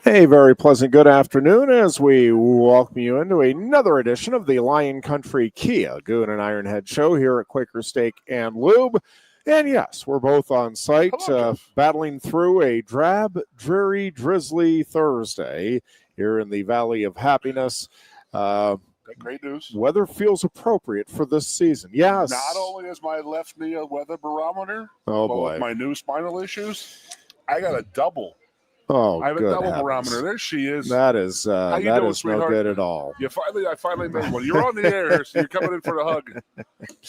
Hey, very pleasant good afternoon as we welcome you into another edition of the Lion Country Kia Goon and Ironhead show here at Quaker Steak and Lube. And yes, we're both on site battling through a drab, dreary, drizzly Thursday here in the Valley of Happiness. Great news. Weather feels appropriate for this season. Yes. Not only is my left knee a weather barometer, oh but boy, with my new spinal issues, I got a double. Oh, I have a good double heavens. barometer. There she is. That is How you that doing, is sweetheart? no good at all. I finally made one. You're on the air here, so you're coming in for the hug.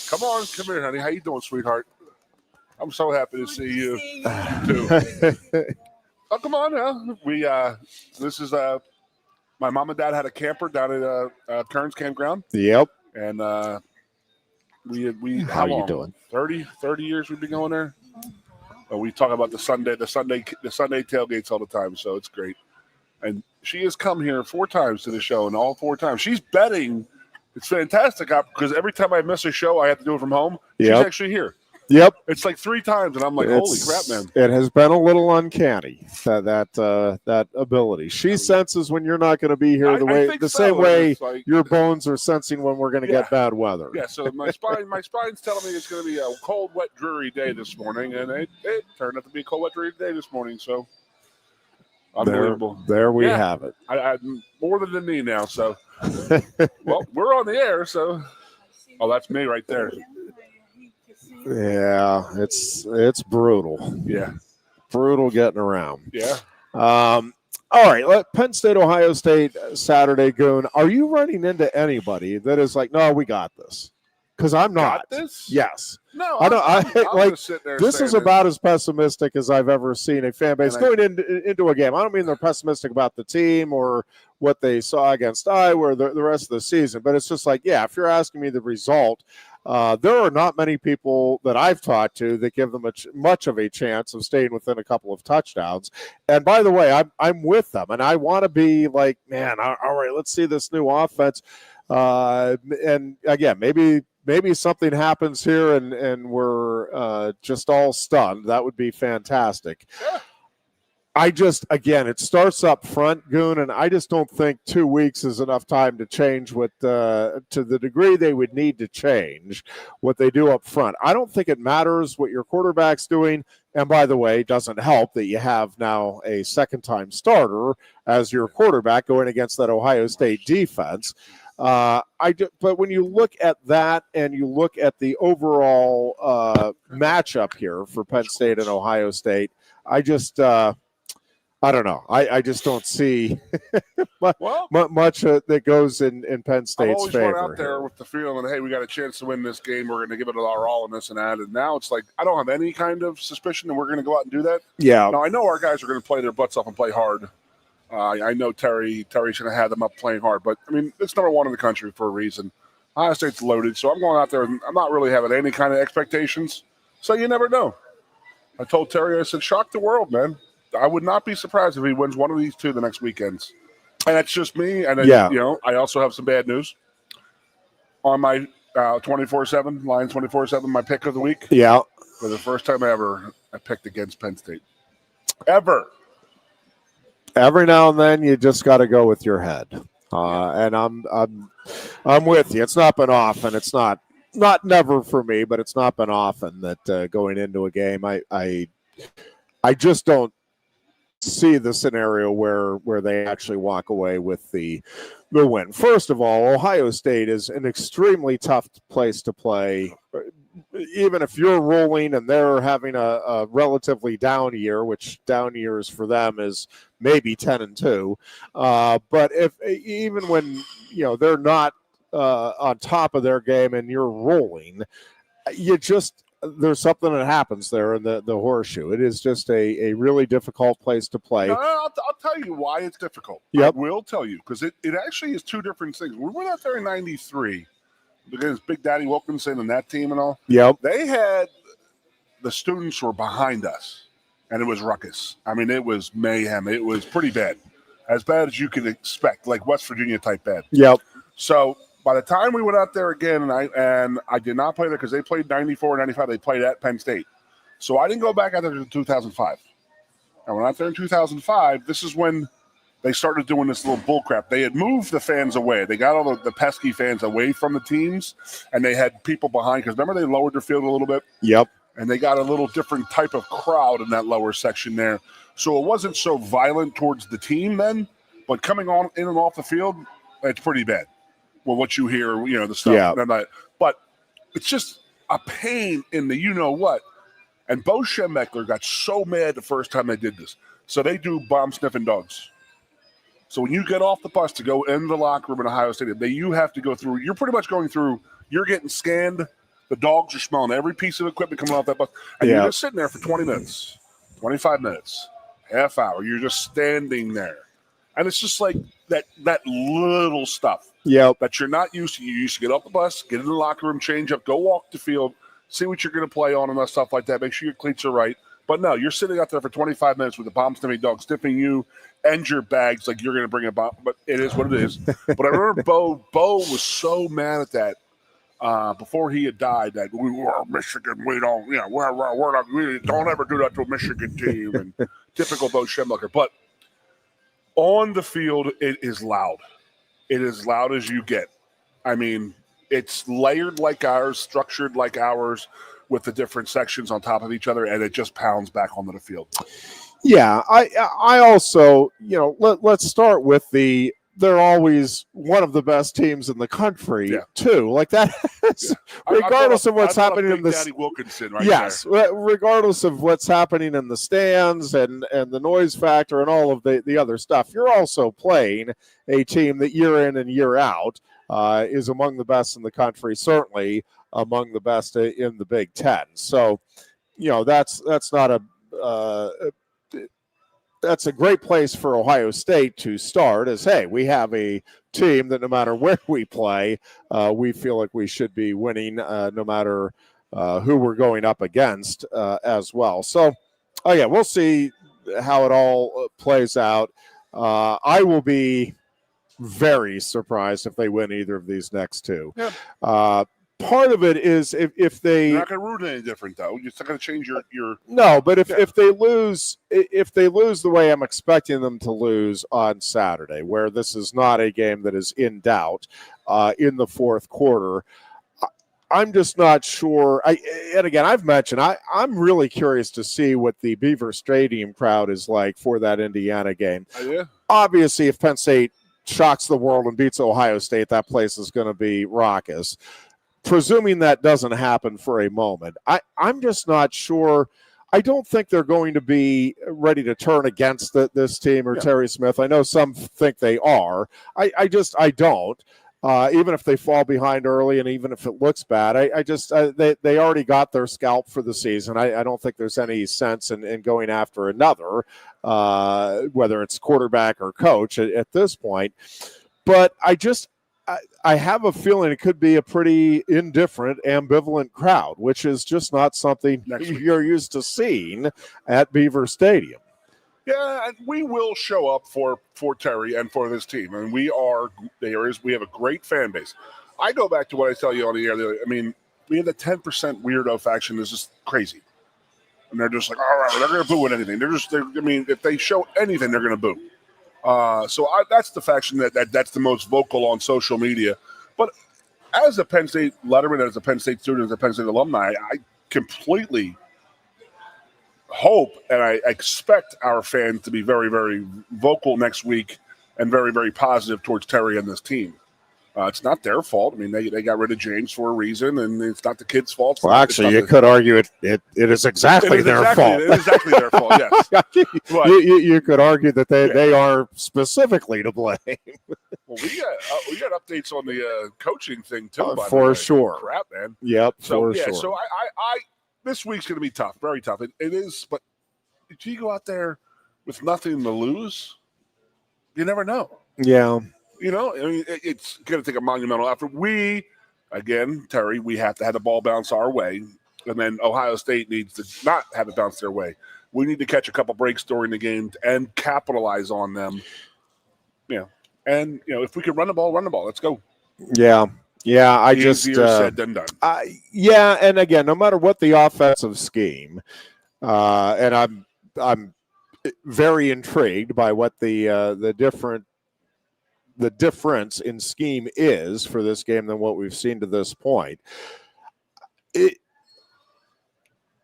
Come on, come here, honey. How you doing, sweetheart? I'm so happy to see you too. Oh, come on now. This is my mom and dad had a camper down at Kearns Campground. Yep. And we how long? You doing? 30 years we've been going there. We talk about the Sunday tailgates all the time, so it's great. And she has come here 4 times to the show, and all 4 times she's betting. It's fantastic because every time I miss a show, I have to do it from home. She's actually here. Yep. It's like 3 times, and I'm like, holy crap, man. It has been a little uncanny, that ability. She senses when you're not going to be here same way like, your bones are sensing when we're going to get bad weather. Yeah, so my spine's telling me it's going to be a cold, wet, dreary day this morning, and it turned out to be a cold, wet, dreary day this morning, so unbelievable. There we have it. I'm more than the knee now, so. Well, we're on the air, so. Oh, that's me right there. Yeah, it's brutal. Yeah. Brutal getting around. Yeah. All right, Penn State, Ohio State, Saturday, Goon. Are you running into anybody that is like, no, we got this? Because I'm not. Got this? Yes. No, I don't. I'm like sit there this is about as pessimistic as I've ever seen a fan base going into a game. I don't mean they're pessimistic about the team or what they saw against Iowa or the rest of the season, but it's just like, yeah, if you're asking me the result, there are not many people that I've talked to that give them much of a chance of staying within a couple of touchdowns. And by the way, I'm with them, and I want to be like, man, all right, let's see this new offense. And again, maybe something happens here and we're just all stunned. That would be fantastic. Yeah. It starts up front, Goon, and I just don't think 2 weeks is enough time to change what, to the degree they would need to change what they do up front. I don't think it matters what your quarterback's doing. And by the way, it doesn't help that you have now a second-time starter as your quarterback going against that Ohio State defense. But when you look at that and you look at the overall matchup here for Penn State and Ohio State, I don't know. I just don't see much that goes in Penn State's favor. I've always went out there with the feeling that, hey, we got a chance to win this game. We're going to give it our all in this and that. And now it's like I don't have any kind of suspicion that we're going to go out and do that. Yeah. Now, I know our guys are going to play their butts off and play hard. I know Terry's going to have them up playing hard. But, I mean, it's number 1 in the country for a reason. Ohio State's loaded. So I'm going out there and I'm not really having any kind of expectations. So you never know. I told Terry, I said, shock the world, man. I would not be surprised if he wins one of these 2 the next weekends. And that's just me. And then, I also have some bad news. On my 24/7, Lions 24/7, my pick of the week. Yeah. For the first time ever, I picked against Penn State. Ever. Every now and then, you just got to go with your head. And I'm with you. It's not been often. It's not never for me, but it's not been often that going into a game, I just don't see the scenario where they actually walk away with the win. First of all, Ohio State is an extremely tough place to play. Even if you're rolling and they're having a relatively down year, which down years for them is maybe 10-2. But even when they're not on top of their game and you're rolling, there's something that happens there in the horseshoe. It is just a really difficult place to play. I'll tell you why it's difficult. Yep. I will tell you, because it actually is 2 different things. We went out there in 93 against Big Daddy Wilkinson and that team and all. Yep. They had the students were behind us, and it was ruckus. I mean, it was mayhem. It was pretty bad. As bad as you could expect, like West Virginia type bad. Yep. So by the time we went out there again, and I did not play there because they played 94, 95. They played at Penn State. So I didn't go back out there to 2005. I went out there in 2005. This is when they started doing this little bull crap. They had moved the fans away. They got all the pesky fans away from the teams, and they had people behind. Because remember, they lowered their field a little bit? Yep. And they got a little different type of crowd in that lower section there. So it wasn't so violent towards the team then, but coming on in and off the field, it's pretty bad. Well, what you hear, the stuff. Yeah. But it's just a pain in the you-know-what. And Bo Schembechler got so mad the first time they did this. So they do bomb-sniffing dogs. So when you get off the bus to go in the locker room in Ohio Stadium, you have to go through. You're pretty much going through. You're getting scanned. The dogs are smelling every piece of equipment coming off that bus. And you're just sitting there for 20 minutes, 25 minutes, half hour. You're just standing there. And it's just like that little stuff that you're not used to. You used to get off the bus, get in the locker room, change up, go walk the field, see what you're going to play on and that stuff like that. Make sure your cleats are right. But no, you're sitting out there for 25 minutes with the bomb-sniffing dog sniffing you and your bags like you're going to bring a bomb. But it is what it is. But I remember Bo was so mad at that before he had died that we were Michigan. We don't, we're not. We don't ever do that to a Michigan team. And typical Bo Schembechler. But on the field, it is loud. It is loud as you get. I mean, it's layered like ours, structured like ours, with the different sections on top of each other, and it just pounds back onto the field. Yeah, I also, let's start with they're always one of the best teams in the country, too. Like that, regardless of what's happening in the Daddy Wilkinson, right? Yes, regardless of what's happening in the stands and the noise factor and all of the other stuff, you're also playing a team that year in and year out is among the best in the country, certainly among the best in the Big Ten. So, that's not that's a great place for Ohio State to start as, hey, we have a team that no matter where we play, we feel like we should be winning no matter who we're going up against as well. So, we'll see how it all plays out. I will be very surprised if they win either of these next two. Yeah. Part of it is if they you're not going to root any different though. You're just not going to change your no. But if they lose the way I'm expecting them to lose on Saturday, where this is not a game that is in doubt in the fourth quarter, I'm just not sure. And again, I've mentioned I'm really curious to see what the Beaver Stadium crowd is like for that Indiana game. Yeah. Obviously, if Penn State shocks the world and beats Ohio State, that place is going to be raucous. Presuming that doesn't happen for a moment, I'm just not sure. I don't think they're going to be ready to turn against this team or Terry Smith. I know some think they are. I don't. Even if they fall behind early and even if it looks bad, they already got their scalp for the season. I don't think there's any sense in going after another, whether it's quarterback or coach at this point. But I have a feeling it could be a pretty indifferent, ambivalent crowd, which is just not something you're used to seeing at Beaver Stadium. Yeah, and we will show up for Terry and for this team. And we have a great fan base. I go back to what I tell you on the air. I mean, we have the 10% weirdo faction. This is crazy. And they're just like, all right, they're going to boo at anything. If they show anything, they're going to boo. So that's the faction that's the most vocal on social media. But as a Penn State letterman, as a Penn State student, as a Penn State alumni, I completely hope and I expect our fans to be very, very vocal next week and very, very positive towards Terry and this team. It's not their fault. I mean, they got rid of James for a reason, and it's not the kids' fault. Well, actually, you could argue it is exactly their fault. It is exactly their fault, yes. You could argue that they are specifically to blame. Well, we got updates on the coaching thing, too. For sure. Crap, man. Yep, for sure. So I this week's going to be tough, very tough. It is, but if you go out there with nothing to lose, you never know. Yeah. I mean, it's going to take a monumental effort. Terry, we have to have the ball bounce our way, and then Ohio State needs to not have it bounce their way. We need to catch a couple breaks during the game and capitalize on them. And if we can run the ball, Let's go. Yeah. Yeah, Easier said than done. And again, no matter what the offensive scheme, and I'm very intrigued by what the difference in scheme is for this game than what we've seen to this point.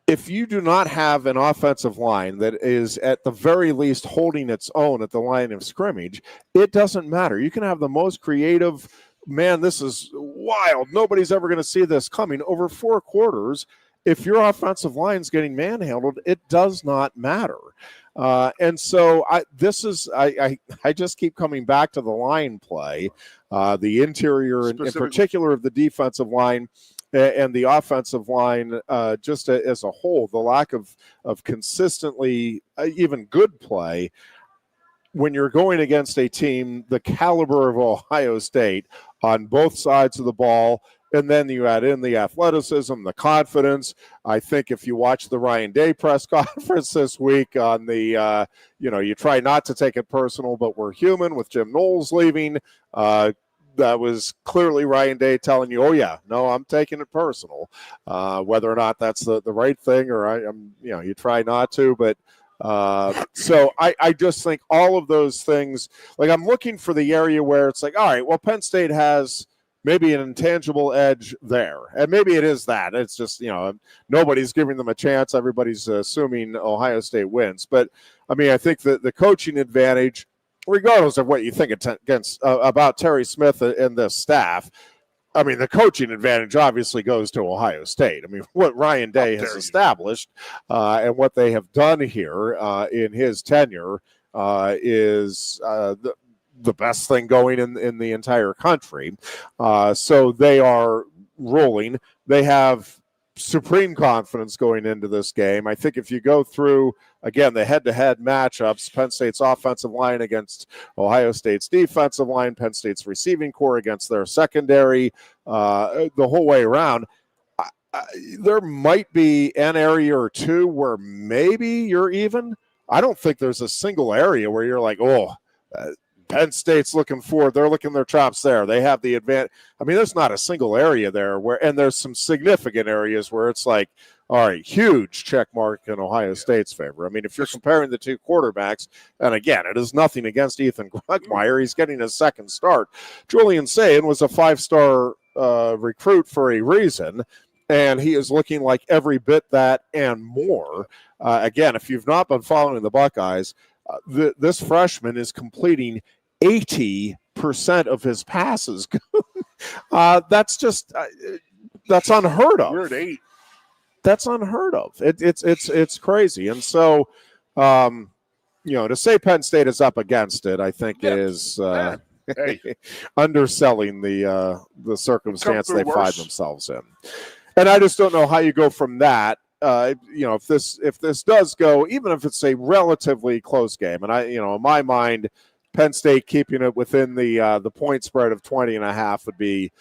If you do not have an offensive line that is at the very least holding its own at the line of scrimmage, it doesn't matter. You can have the most creative, man, this is wild, nobody's ever going to see this coming, over 4 quarters. If your offensive line's getting manhandled, it does not matter. And so I just keep coming back to the line play, the interior in particular of the defensive line and the offensive line, just as a whole, the lack of consistently even good play when you're going against a team the caliber of Ohio State on both sides of the ball. And then you add in the athleticism, the confidence. I think if you watch the Ryan Day press conference this week on the, you try not to take it personal, but we're human with Jim Knowles leaving. That was clearly Ryan Day telling you, oh, yeah, no, I'm taking it personal. Whether or not that's the right thing or you try not to. But so I just think all of those things, like I'm looking for the area where it's like, all right, well, Penn State has maybe an intangible edge there. And maybe it is that. It's just, nobody's giving them a chance. Everybody's assuming Ohio State wins. But, I think the coaching advantage, regardless of what you think about Terry Smith and this staff, the coaching advantage obviously goes to Ohio State. What Ryan Day has established and what they have done here in his tenure is the best thing going in the entire country. So they are rolling. They have supreme confidence going into this game. I think if you go through, again, the head-to-head matchups, Penn State's offensive line against Ohio State's defensive line, Penn State's receiving core against their secondary, the whole way around, there might be an area or two where maybe you're even. I don't think there's a single area where you're like, Penn State's looking forward. They're licking their chops there. They have the advantage. There's not a single area there and there's some significant areas where it's like, all right, huge check mark in Ohio State's favor. If you're comparing the two quarterbacks, and again, it is nothing against Ethan Grugmeyer. He's getting his second start. Julian Sayin was a 5-star recruit for a reason, and he is looking like every bit that and more. Again, if you've not been following the Buckeyes, this freshman is completing 80% of his passes. That's just that's unheard of. We're at 8. That's unheard of. It's crazy. And so, to say Penn State is up against it, I think is underselling the circumstance they find themselves in. And I just don't know how you go from that. If this does go, even if it's a relatively close game, and in my mind, Penn State keeping it within the point spread of 20.5 would be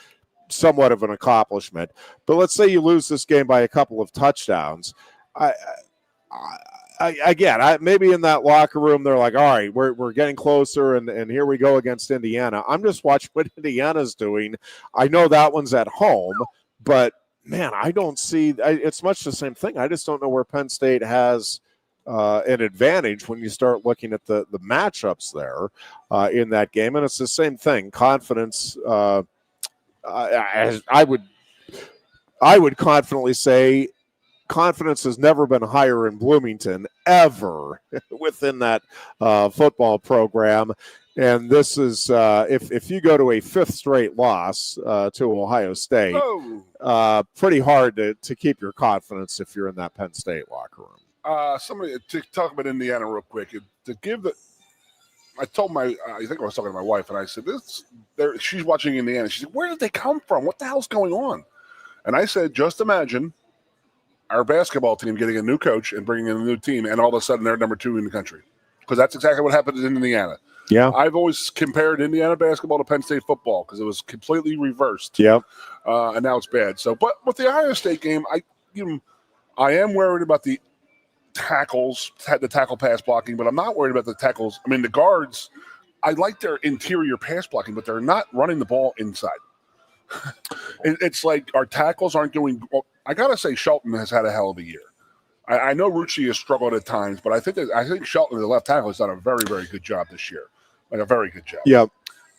somewhat of an accomplishment. But let's say you lose this game by a couple of touchdowns. Maybe in that locker room they're like, all right, we're getting closer, and here we go against Indiana. I'm just watching what Indiana's doing. I know that one's at home, but man, I don't see. It's much the same thing. I just don't know where Penn State has an advantage when you start looking at the matchups there in that game. And it's the same thing. Confidence. I would confidently say confidence has never been higher in Bloomington ever within that football program. And this is if you go to a 5th straight loss to Ohio State, pretty hard to keep your confidence if you're in that Penn State locker room. Somebody to talk about Indiana real quick. I told I think I was talking to my wife, and I said, she's watching Indiana. She said, where did they come from? What the hell's going on? And I said, just imagine our basketball team getting a new coach and bringing in a new team, and all of a sudden they're number 2 in the country. Because that's exactly what happened in Indiana. Yeah, I've always compared Indiana basketball to Penn State football because it was completely reversed. Yeah, and now it's bad. So, but with the Ohio State game, I am worried about the tackles, the tackle pass blocking, but I'm not worried about the tackles. The guards, I like their interior pass blocking, but they're not running the ball inside. It's like our tackles aren't doing. Well, I gotta say, Shelton has had a hell of a year. I know Rucci has struggled at times, but I think Shelton, the left tackle, has done a very, very good job this year. Like a very good job. Yep.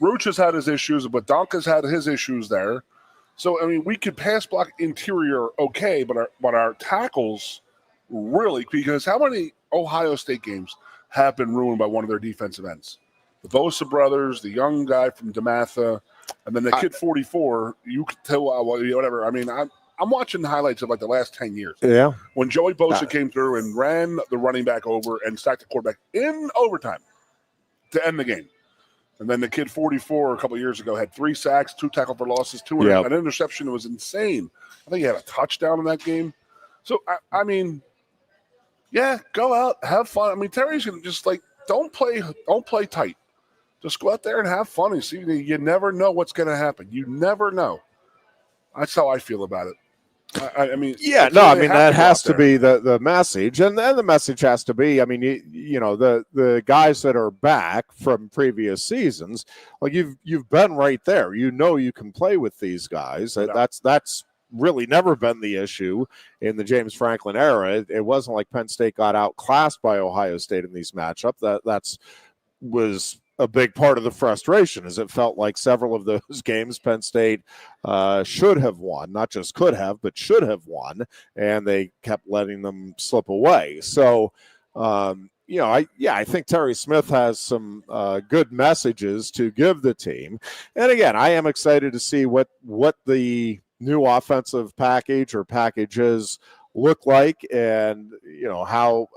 Ruch has had his issues, but Donka's had his issues there. So, I mean, we could pass block interior okay, but our tackles really, because how many Ohio State games have been ruined by one of their defensive ends? The Bosa brothers, the young guy from DeMatha, and then the kid 44, you could tell whatever. I mean, I'm watching the highlights of like the last 10 years. Yeah. When Joey Bosa came through and ran the running back over and sacked the quarterback in overtime to end the game. And then the kid 44 a couple of years ago had 3 sacks, 2 tackle for losses, an interception. It was insane. I think he had a touchdown in that game. So, I mean, yeah, go out, have fun. I mean, Terry's going to just like, don't play tight. Just go out there and have fun and see. You never know what's going to happen. You never know. That's how I feel about it. I mean, yeah, no, I mean that has to be the message, and then the message has to be. I mean, you know, the guys that are back from previous seasons, like you've been right there. You know, you can play with these guys. Yeah. That's really never been the issue in the James Franklin era. It wasn't like Penn State got outclassed by Ohio State in these matchups. That's was a big part of the frustration, is it felt like several of those games Penn State should have won, not just could have, but should have won, and they kept letting them slip away. So, you know, I think Terry Smith has some good messages to give the team. And again, I am excited to see what the new offensive package or packages look like, and you know how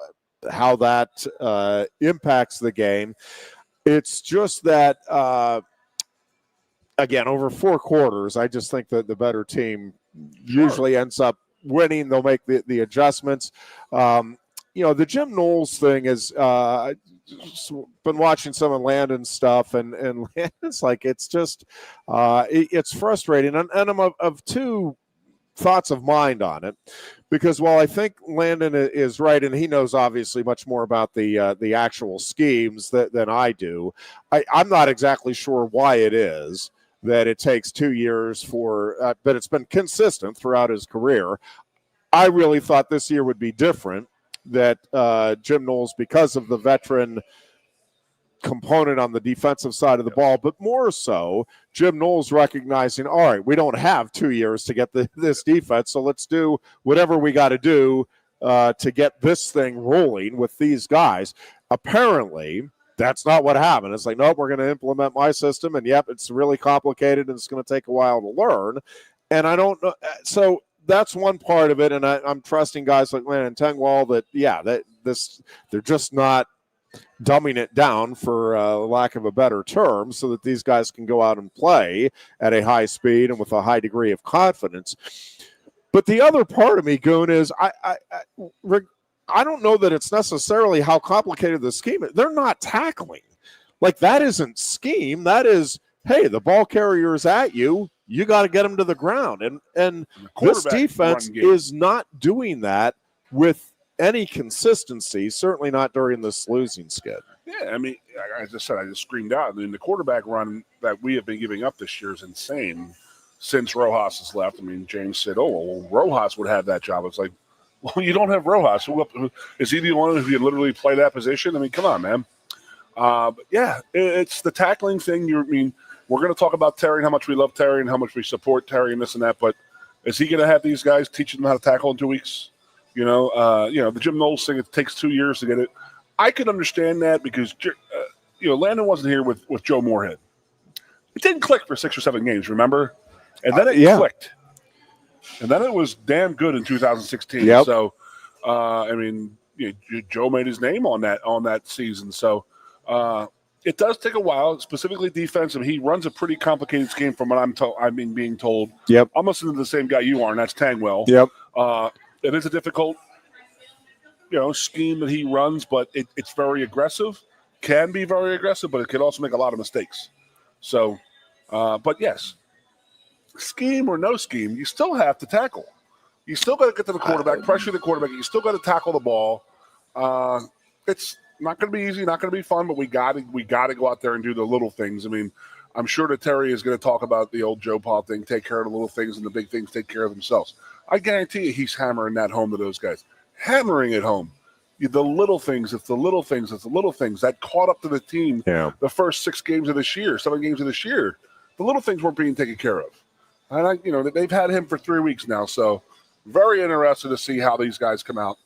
that impacts the game. It's just that, again, over 4 quarters, I just think that the better team usually ends up winning. They'll make the adjustments. You know, the Jim Knowles thing is been watching some of Landon's stuff, and Landon's like, it's just it's frustrating. And I'm of 2 thoughts of mind on it, because while I think Landon is right, and he knows obviously much more about the actual schemes than I do, I'm not exactly sure why it is that it takes 2 years for, but it's been consistent throughout his career. I really thought this year would be different, that Jim Knowles, because of the veteran component on the defensive side of the ball, but more so Jim Knowles recognizing, all right, we don't have 2 years to get this defense, so let's do whatever we got to do to get this thing rolling with these guys. Apparently, that's not what happened. It's like, nope, we're going to implement my system, and yep, it's really complicated, and it's going to take a while to learn. And I don't know. So that's one part of it, and I'm trusting guys like Landon Tengwall that they're just not dumbing it down, for lack of a better term, so that these guys can go out and play at a high speed and with a high degree of confidence. But the other part of me, Goon, is I don't know that it's necessarily how complicated the scheme is. They're not tackling. Like, that isn't scheme. That is, hey, the ball carrier is at you. You got to get them to the ground. And this defense is not doing that with any consistency, certainly not during this losing skid. Yeah, I mean, as I said, I just screamed out. I mean, the quarterback run that we have been giving up this year is insane since Rojas has left. I mean, James said, oh, well, Rojas would have that job. It's like, well, you don't have Rojas. Is he the one who can literally play that position? I mean, come on, man. But yeah, it's the tackling thing. I mean, we're going to talk about Terry and how much we love Terry and how much we support Terry and this and that, but is he going to have these guys teaching them how to tackle in 2 weeks? You know, the Jim Knowles thing, it takes 2 years to get it. I could understand that because, Landon wasn't here with Joe Moorhead. It didn't click for 6 or 7 games, remember? And then it clicked. And then it was damn good in 2016. Yep. So, I mean, Joe made his name on that season. So, it does take a while, specifically defensive. He runs a pretty complicated scheme from what being told. Yep. I'm listening to the same guy you are, and that's Tangwell. Yep. It is a difficult, scheme that he runs, but it's very aggressive. Can be very aggressive, but it can also make a lot of mistakes. So, but yes, scheme or no scheme, you still have to tackle. You still got to get to the quarterback, pressure the quarterback. You still got to tackle the ball. It's not going to be easy, not going to be fun, but we got to go out there and do the little things. I mean, I'm sure that Terry is going to talk about the old Joe Paul thing, take care of the little things, and the big things take care of themselves. I guarantee you he's hammering that home to those guys. hammering it home. The little things, it's the little things that caught up to the team the first 6 games of this year, 7 games of this year. The little things weren't being taken care of. And, they've had him for 3 weeks now, so very interested to see how these guys come out.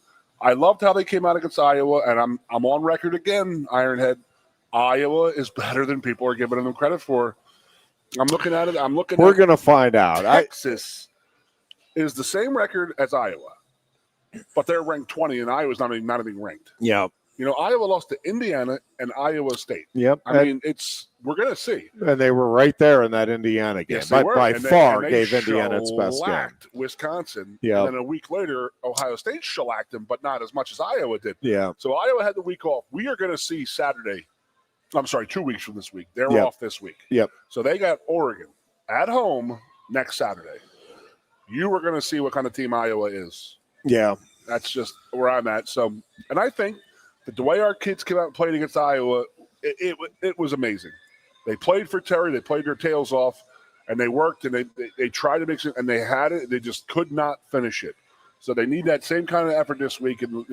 I loved how they came out against Iowa, and I'm on record again, Ironhead. Iowa is better than people are giving them credit for. I'm looking at it. We're going to find out. Texas is the same record as Iowa, but they're ranked 20, and Iowa's not even ranked. Yeah. Iowa lost to Indiana and Iowa State. Yep. We're going to see. And they were right there in that Indiana game. Yes, they were. By far they gave Indiana its best game. Wisconsin. Yep. And then a week later, Ohio State shellacked them, but not as much as Iowa did. Yeah. So Iowa had the week off. We are going to see Saturday. I'm sorry, 2 weeks from this week. They're off this week. Yep. So they got Oregon at home next Saturday. You are going to see what kind of team Iowa is. Yeah. That's just where I'm at. So, and I think that the way our kids came out and played against Iowa, it was amazing. They played for Terry. They played their tails off, and they worked, and they tried to mix it, and they had it. They just could not finish it. So they need that same kind of effort this week, and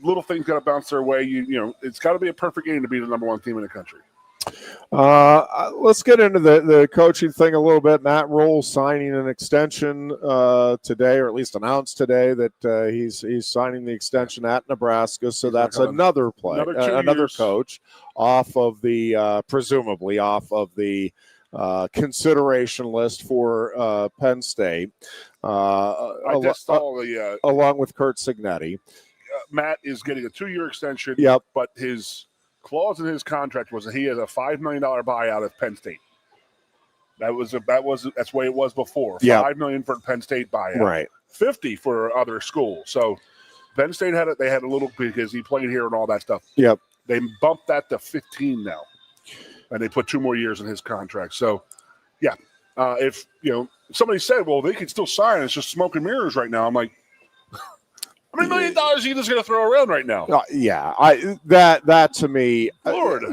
little things got to bounce their way. It's got to be a perfect game to be the number 1 team in the country. Let's get into the coaching thing a little bit. Matt Rule signing an extension today, or at least announced today that he's signing the extension at Nebraska. So that's another coach off of the presumably off of the consideration list for Penn State. I just saw along with Kurt Signetti. Matt is getting a 2-year extension. Yep. But his clause in his contract was that he has a $5 million buyout at Penn State. That's the way it was before. $5 million for Penn State buyout. Right. $50 for other schools. So Penn State had a little because he played here and all that stuff. Yep. They bumped that to 15 now, and they put 2 more years in his contract. So, yeah, if somebody said, well, they can still sign. It's just smoke and mirrors right now. I'm like, how many $1 million are you just going to throw around right now? That to me, Lord.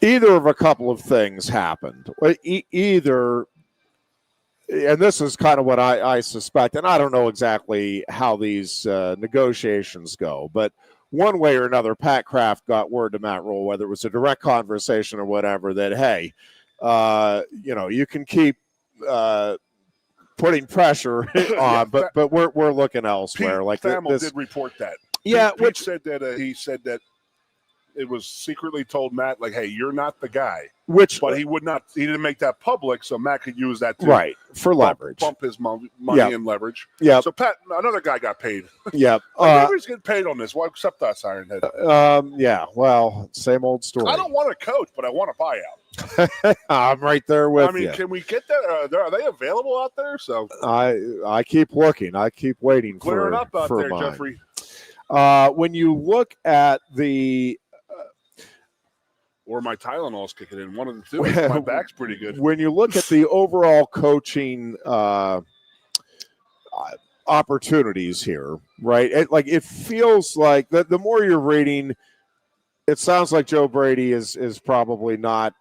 Either of a couple of things happened. Either, and this is kind of what I suspect, and I don't know exactly how these negotiations go, but one way or another, Pat Kraft got word to Matt Rule, whether it was a direct conversation or whatever, that, hey, you can keep putting pressure on, but we're looking elsewhere. Pete Thamel did report that. Yeah, Pete said that he said that it was secretly told Matt, like, hey, you're not the guy. But he didn't make that public, so Matt could use that to for leverage, bump his money and leverage. Yeah. So Pat, another guy got paid. Yeah. Everybody's getting paid on this. Why except us, Ironhead? Yeah. Well, same old story. I don't want a coach, but I want a buyout. I'm right there with you. Can we get that? Are they available out there? So I keep looking. I keep waiting Clear for it up out there, mine. Jeffrey. When you look at the or my Tylenol's kicking in. One of the two. My back's pretty good. When you look at the overall coaching opportunities here, right? It feels like the more you're reading, it sounds like Joe Brady is probably not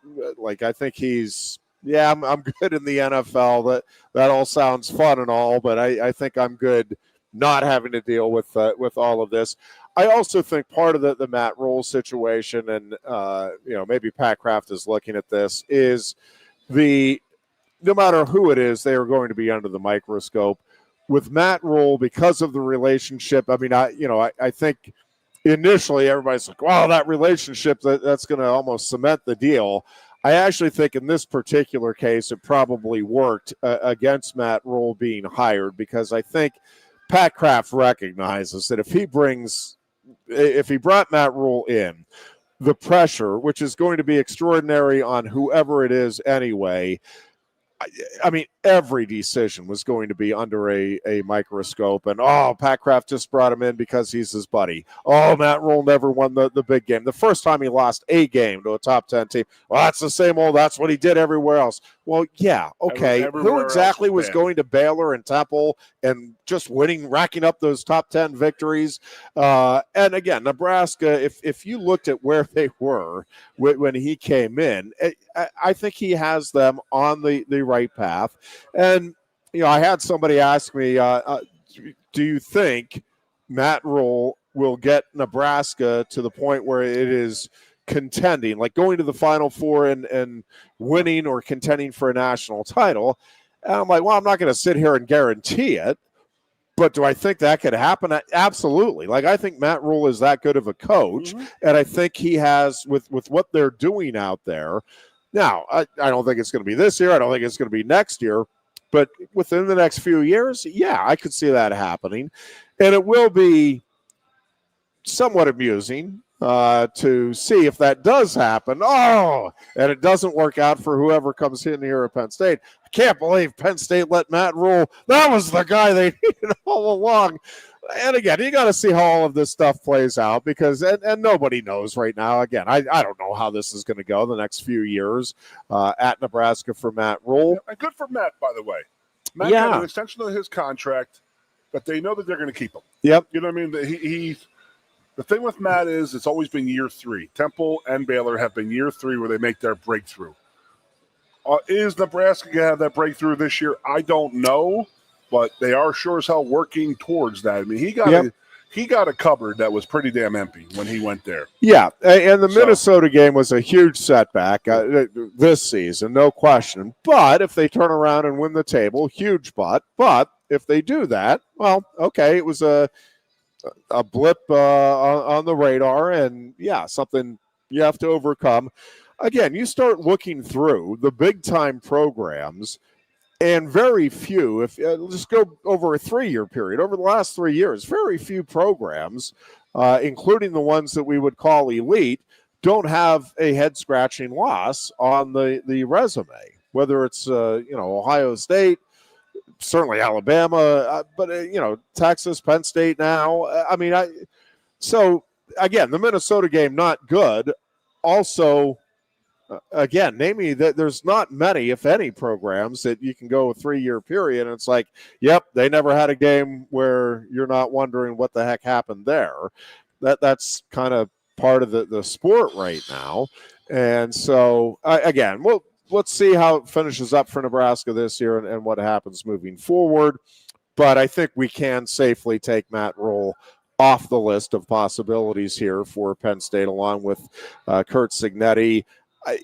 I think he's I'm good in the NFL. That all sounds fun and all, but I think I'm good not having to deal with all of this. I also think part of the Matt Rule situation, and maybe Pat Kraft is looking at this, is no matter who it is, they are going to be under the microscope. With Matt Rule, because of the relationship, I mean, I think initially everybody's like, wow, that relationship, that's going to almost cement the deal. I actually think in this particular case, it probably worked against Matt Rule being hired, because I think Pat Kraft recognizes that if he brought Matt Rule in, the pressure, which is going to be extraordinary on whoever it is anyway, I mean, every decision was going to be under a microscope. And, Pat Kraft just brought him in because he's his buddy. Matt Rule never won the big game. The first time he lost a game to a top 10 team, well, that's the same old, that's what he did everywhere else. Well, yeah, okay. Who exactly was going to Baylor and Temple and just racking up those top 10 victories? And again, Nebraska, if you looked at where they were when he came in, I think he has them on the right path. And, I had somebody ask me, do you think Matt Rule will get Nebraska to the point where it is contending, like going to the Final Four and winning or contending for a national title? And I'm like, well, I'm not going to sit here and guarantee it, but do I think that could happen? Absolutely. Like, I think Matt Rule is that good of a coach, and I think he has, with what they're doing out there. Now, I don't think it's going to be this year. I don't think it's going to be next year, but within the next few years, yeah, I could see that happening. And it will be somewhat amusing to see if that does happen. Oh, and it doesn't work out for whoever comes in here at Penn State. I can't believe Penn State let Matt Rule. That was the guy they needed all along. And again, you got to see how all of this stuff plays out, because and nobody knows right now. Again, I don't know how this is going to go the next few years at Nebraska for Matt Rule. And good for Matt, by the way. Matt got an extension of his contract that they know that they're going to keep him. Yep. You know what I mean? The thing with Matt is it's always been year 3. Temple and Baylor have been year 3 where they make their breakthrough. Is Nebraska going to have that breakthrough this year? I don't know, but they are sure as hell working towards that. I mean, he got a cupboard that was pretty damn empty when he went there. Yeah, and the Minnesota game was a huge setback this season, no question. But if they turn around and win the table, huge but if they do that, well, okay, it was a blip on the radar, and yeah, something you have to overcome. Again, you start looking through the big-time programs, and very few, if just go over a 3-year period, over the last 3 years, very few programs, including the ones that we would call elite, don't have a head-scratching loss on the resume, whether it's Ohio State, certainly Alabama, but Texas, Penn State now. So again, the Minnesota game, not good. Also, again, name me that there's not many, if any, programs that you can go a 3-year period and it's like, yep, they never had a game where you're not wondering what the heck happened there. That's kind of part of the sport right now. And so again, let's see how it finishes up for Nebraska this year and what happens moving forward. But I think we can safely take Matt Rule off the list of possibilities here for Penn State, along with Curt Cignetti. I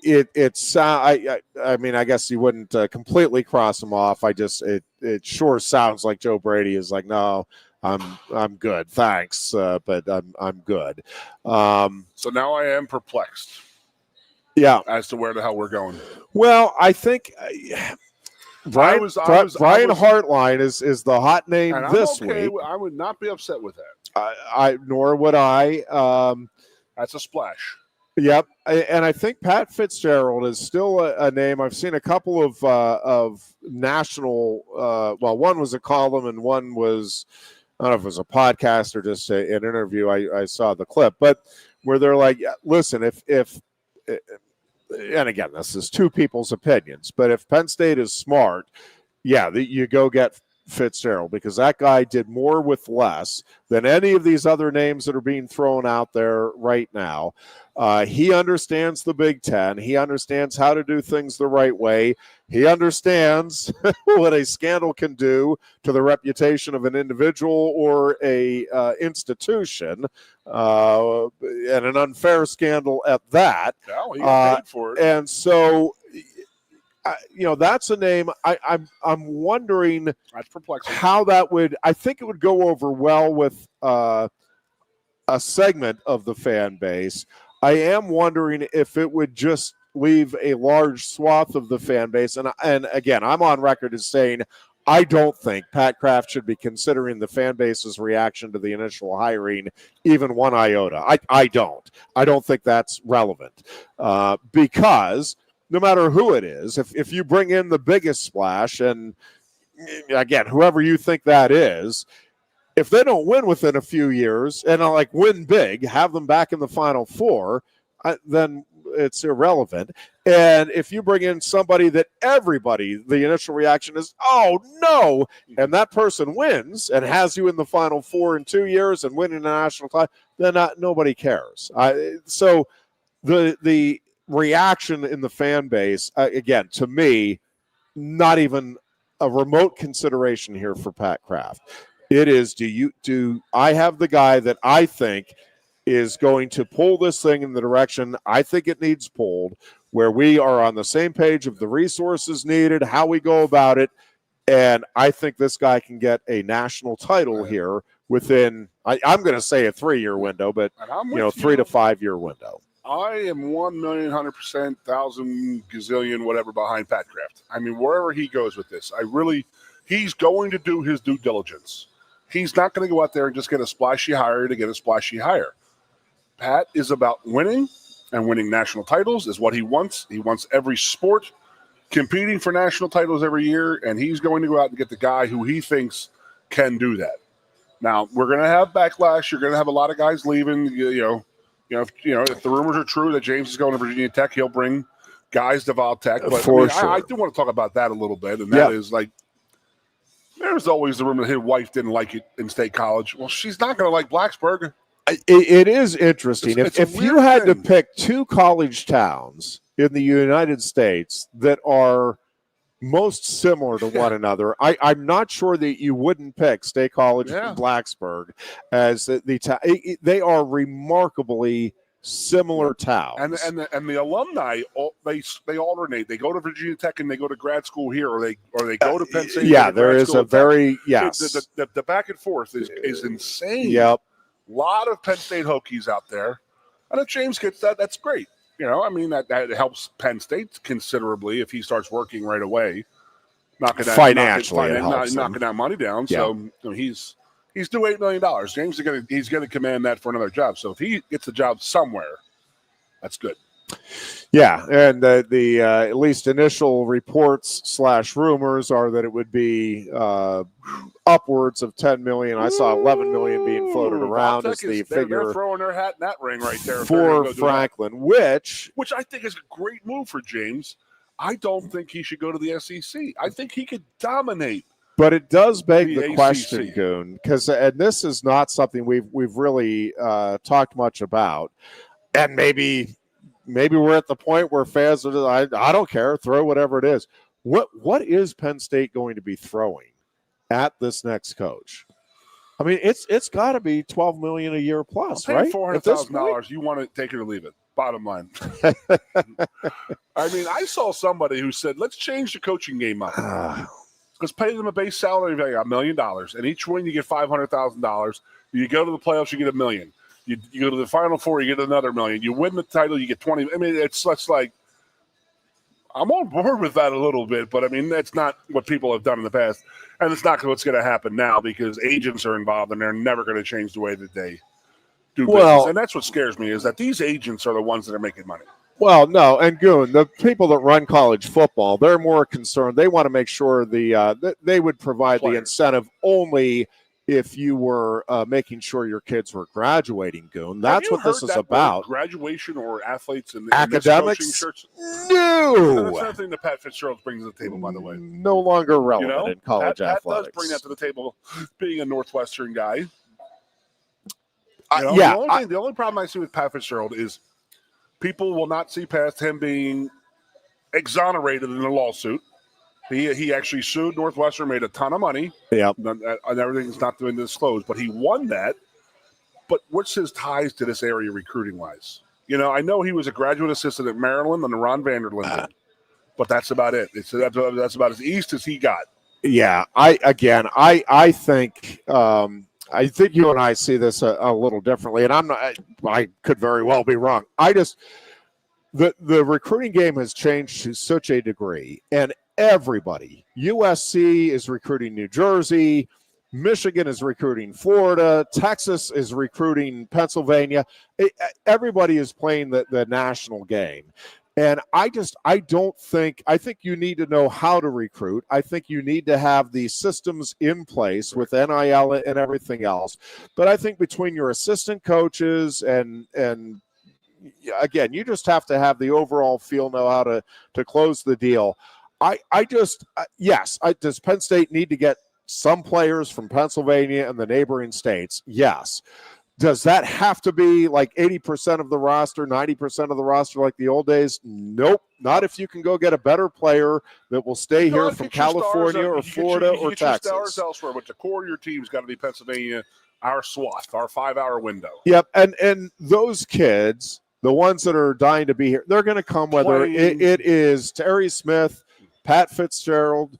guess you wouldn't completely cross him off. It sure sounds like Joe Brady is like, no, I'm good, thanks, but I'm good. So now I am perplexed. Yeah, as to where the hell we're going. Well, I think Brian Hartline is the hot name this week. I would not be upset with that. Nor would I. That's a splash. Yep, and I think Pat Fitzgerald is still a name. I've seen a couple of national. One was a column, and one was, I don't know if it was a podcast or just an interview. I saw the clip, but where they're like, listen, if and again, this is two people's opinions, but if Penn State is smart, you go get Fitzgerald, because that guy did more with less than any of these other names that are being thrown out there right now. He understands the Big Ten. He understands how to do things the right way. He understands what a scandal can do to the reputation of an individual or a institution, and an unfair scandal at that. No, he got paid for it. And so, that's a name. I'm wondering that's perplexing how that would. I think it would go over well with a segment of the fan base. I am wondering if it would just leave a large swath of the fan base. And again, I'm on record as saying I don't think Pat Kraft should be considering the fan base's reaction to the initial hiring even one iota. I don't think that's relevant, because no matter who it is, if you bring in the biggest splash, and again, whoever you think that is, if they don't win within a few years and win big, have them back in the Final Four, then it's irrelevant. And if you bring in somebody that the initial reaction is, oh, no, and that person wins and has you in the Final Four in 2 years and winning a national title, then nobody cares. So the reaction in the fan base, again, to me, not even a remote consideration here for Pat Kraft. It is, do I have the guy that I think is going to pull this thing in the direction I think it needs pulled, where we are on the same page of the resources needed, how we go about it, and I think this guy can get a national title here within, I'm going to say a 3-year window, but 3 to 5 year window. I am 1,100,000%, 1,000 gazillion, whatever behind Pat Kraft. I mean, wherever he goes with this, he's going to do his due diligence. He's not going to go out there and just get a splashy hire to get a splashy hire. Pat is about winning, and winning national titles is what he wants. He wants every sport competing for national titles every year, and he's going to go out and get the guy who he thinks can do that. Now, we're going to have backlash. You're going to have a lot of guys leaving. If the rumors are true that James is going to Virginia Tech, he'll bring guys to Vol Tech. But sure. I do want to talk about that a little bit, and that is like, there's always the rumor that his wife didn't like it in State College. Well, she's not going to like Blacksburg. It is interesting. If you had to pick 2 college towns in the United States that are most similar to one another, I'm not sure that you wouldn't pick State College and Blacksburg as they are remarkably similar towns. And the alumni, they alternate. They go to Virginia Tech and they go to grad school here, or they go to Penn State. Yeah, there is a very the back and forth is insane. Yep. A lot of Penn State Hokies out there. And if James gets that, that's great. That helps Penn State considerably if he starts working right away. Knocking that money down. Yeah. So he's due $8 million. James is gonna command that for another job. So if he gets a job somewhere, that's good. Yeah, and the at least initial reports / rumors are that it would be upwards of $10 million. I saw $11 million being floated around as the figure. They're throwing their hat in that ring right there for Franklin, which I think is a great move for James. I don't think he should go to the SEC. I think he could dominate. But it does beg the question, Goon, because this is not something we've really talked much about, and maybe we're at the point where fans are, I don't care, throw whatever it is. What is Penn State going to be throwing at this next coach? I mean, it's got to be $12 million a year plus, right? $400,000. You want to take it or leave it. Bottom line. I mean, I saw somebody who said, "Let's change the coaching game up. Let's pay them a base salary of $1 million, and each win you get $500,000. You go to the playoffs, you get $1 million. You go to the Final Four, you get another $1 million. You win the title, you get $20. I mean, it's like, I'm on board with that a little bit, but I mean, that's not what people have done in the past, and it's not what's going to happen now because agents are involved, and they're never going to change the way that they do business. And that's what scares me, is that these agents are the ones that are making money. Well, no, and Goon, the people that run college football, they're more concerned. They want to make sure they would provide the incentive only if you were making sure your kids were graduating, Goon. That's what this is about. Graduation or athletes in academics? Shirts? No. That's another thing that Pat Fitzgerald brings to the table, by the way. No longer relevant in college athletics. Pat does bring that to the table, being a Northwestern guy. The only problem I see with Pat Fitzgerald is people will not see past him being exonerated in a lawsuit. He actually sued Northwestern, made a ton of money. Yeah, and everything's not been disclosed, but he won that. But what's his ties to this area recruiting-wise? I know he was a graduate assistant at Maryland under Ron Vanderlinden, but that's about it. That's about as east as he got. Yeah, I think I think you and I see this a little differently, and I could very well be wrong. The recruiting game has changed to such a degree, and everybody, USC is recruiting New Jersey, Michigan is recruiting Florida, Texas is recruiting Pennsylvania. Everybody is playing the national game. And I think you need to know how to recruit. I think you need to have the systems in place with NIL and everything else. But I think between your assistant coaches and again, you just have to have the overall feel, know how to close the deal. Does Penn State need to get some players from Pennsylvania and the neighboring states? Yes. Does that have to be like 80% of the roster, 90% of the roster like the old days? Nope. Not if you can go get a better player that will stay here from California or Florida or Texas. Stars elsewhere, but the core of your team's got to be Pennsylvania, our swath, our 5-hour window. Yep, and those kids, the ones that are dying to be here, they're going to come whether it is Terry Smith, Pat Fitzgerald,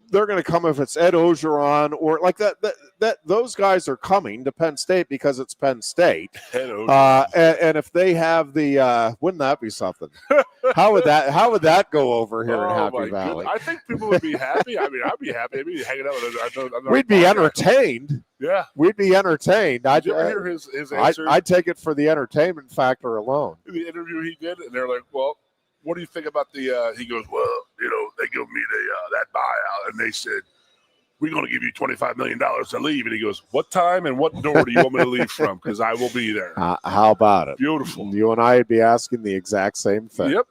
they're going to come if it's Ed Ogeron or like that. Those guys are coming to Penn State because it's Penn State. And if they have the, wouldn't that be something? How would that go over here in Happy Valley? Goodness. I think people would be happy. I mean, I'd be happy. I'd be hanging out with us. We'd be entertained. Yeah, we'd be entertained. Did you ever hear his answer? I'd take it for the entertainment factor alone. The interview he did, and they're like, "Well, what do you think about the?" He goes, "Well, they give me that buyout, and they said we're going to give you $25 million to leave." And he goes, "What time and what door do you want me to leave from? Because I will be there." How about it? Beautiful. You and I would be asking the exact same thing. Yep.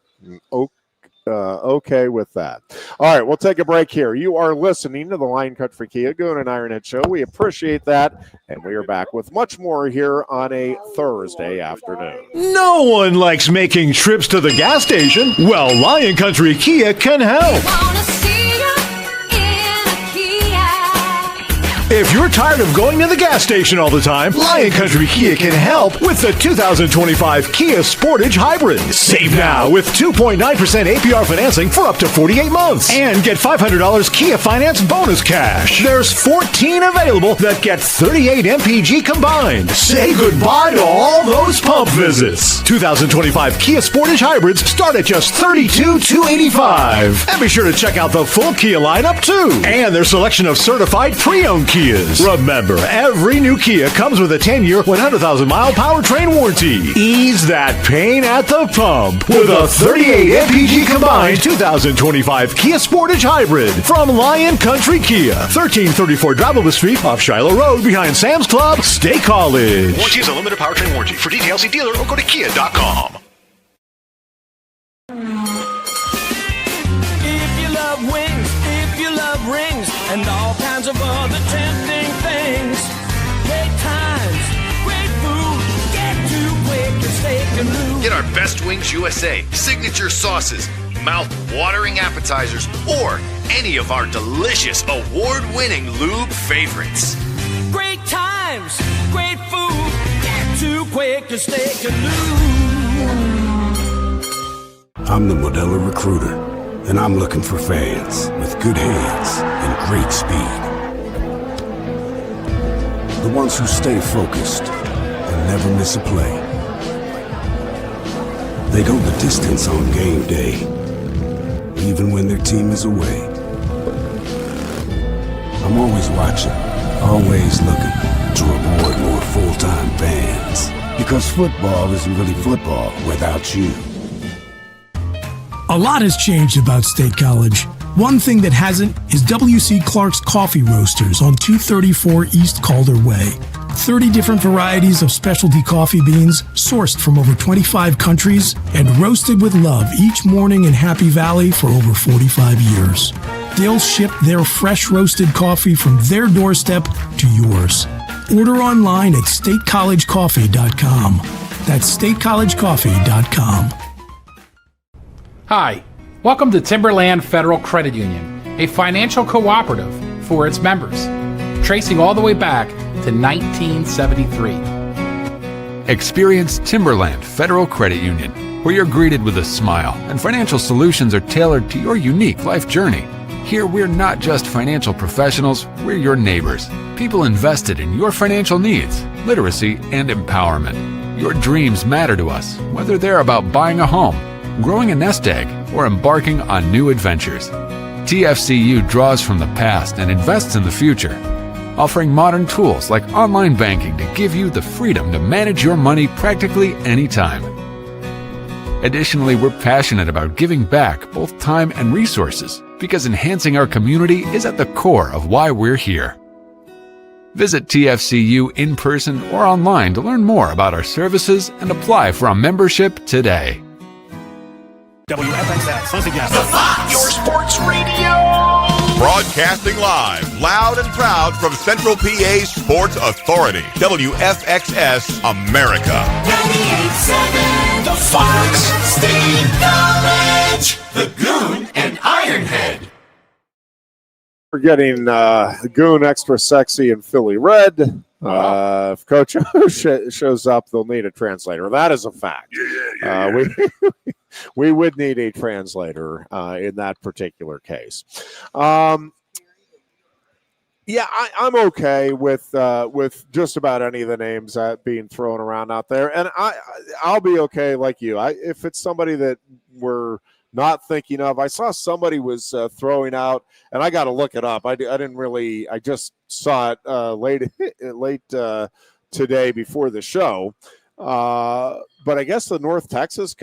Okay with that. All right, we'll take a break here. You are listening to the Lion Country Kia Goon and Ironhead Show. We appreciate that, and we are back with much more here on a Thursday afternoon. No one likes making trips to the gas station. Well, Lion Country Kia can help. If you're tired of going to the gas station all the time, Lion Country Kia can help with the 2025 Kia Sportage Hybrid. Save now with 2.9% APR financing for up to 48 months and get $500 Kia Finance bonus cash. There's 14 available that get 38 MPG combined. Say goodbye to all those pump visits. 2025 Kia Sportage Hybrids start at just $32,285. And be sure to check out the full Kia lineup too, and their selection of certified pre-owned Kias. Remember, every new Kia comes with a 10-year, 100,000-mile powertrain warranty. Ease that pain at the pump with a 38 MPG combined 2025 Kia Sportage Hybrid from Lion Country Kia, 1334 Drivable Street off Shiloh Road behind Sam's Club, State College. Warranty is a limited powertrain warranty. For details, see dealer or go to kia.com. If you love wings, if you love rings, and all kinds of other tempting things. Great times, great food, get to Quaker Steak Lube. Get our Best Wings USA, signature sauces, mouth-watering appetizers, or any of our delicious award-winning lube favorites. Great times, great food, get to Quaker Steak Lube. I'm the Modelo Recruiter, and I'm looking for fans with good hands and great speed. The ones who stay focused and never miss a play. They go the distance on game day, even when their team is away. I'm always watching, always looking to reward more full-time fans. Because football isn't really football without you. A lot has changed about State College. One thing that hasn't is W.C. Clark's Coffee Roasters on 234 East Calder Way. 30 different varieties of specialty coffee beans sourced from over 25 countries and roasted with love each morning in Happy Valley for over 45 years. They'll ship their fresh roasted coffee from their doorstep to yours. Order online at statecollegecoffee.com. That's statecollegecoffee.com. Hi, welcome to Timberland Federal Credit Union, a financial cooperative for its members, tracing all the way back to 1973. Experience Timberland Federal Credit Union, where you're greeted with a smile and financial solutions are tailored to your unique life journey. Here, we're not just financial professionals, we're your neighbors, people invested in your financial needs, literacy, and empowerment. Your dreams matter to us, whether they're about buying a home, growing a nest egg, or embarking on new adventures. TFCU draws from the past and invests in the future, offering modern tools like online banking to give you the freedom to manage your money practically anytime. Additionally, we're passionate about giving back both time and resources because enhancing our community is at the core of why we're here. Visit TFCU in person or online to learn more about our services and apply for a membership today. WFXX, once again. Your sports radio. Broadcasting live, loud and proud from Central PA's Sports Authority, WFXS America. 98.7 The Fox State College, the Goon and Ironhead. We're getting Goon extra sexy in Philly red. If Coach shows up, they'll need a translator. That is a fact. We would need a translator in that particular case. I'm okay with just about any of the names being thrown around out there, and I'll be okay like you. If it's somebody that we're not thinking of, I saw somebody was throwing out, and I got to look it up. I didn't really. I just saw it late today before the show. But I guess North Texas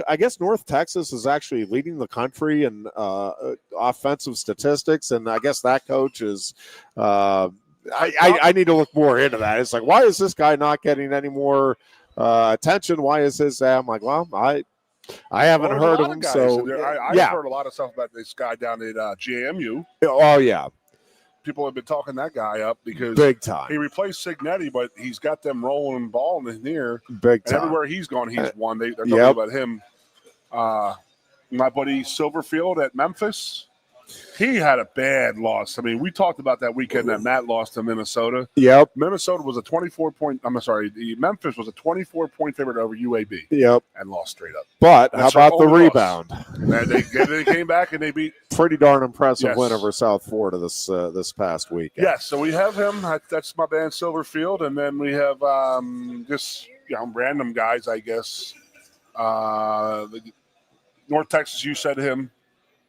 is actually leading the country in offensive statistics, and I guess that coach is. I need to look more into that. It's like, why is this guy not getting any more attention? Why is his? I'm like, well, I haven't heard of him. So I've heard a lot of stuff about this guy down at JMU. Oh yeah. People have been talking that guy up because big time. He replaced Signetti, but he's got them rolling ball in here. Big time. And everywhere he's gone, he's won. They're talking about him. My buddy Silverfield at Memphis, he had a bad loss. I mean, we talked about that weekend that Matt lost to Minnesota. Yep. Minnesota was a 24-point. Memphis was a 24-point favorite over UAB. Yep. And lost straight up. But how about the rebound? They came back and they beat. Pretty darn impressive win over South Florida this past weekend. Yes, so we have him. That's my band Silverfield, and then we have just random guys, I guess. North Texas, you said him.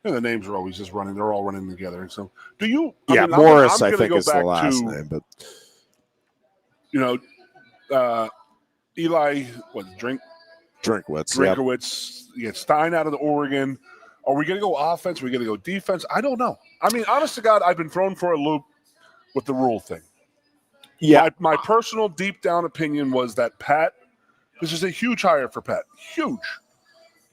The names are always just running. They're all running together. So, do you? Morris, I think is the last name, but Eli, Drinkwitz. You get Stein out of the Oregon. Are we going to go offense? Are we going to go defense? I don't know. I mean, honest to God, I've been thrown for a loop with the rule thing. Yeah. My personal deep down opinion was that this is a huge hire for Pat. Huge.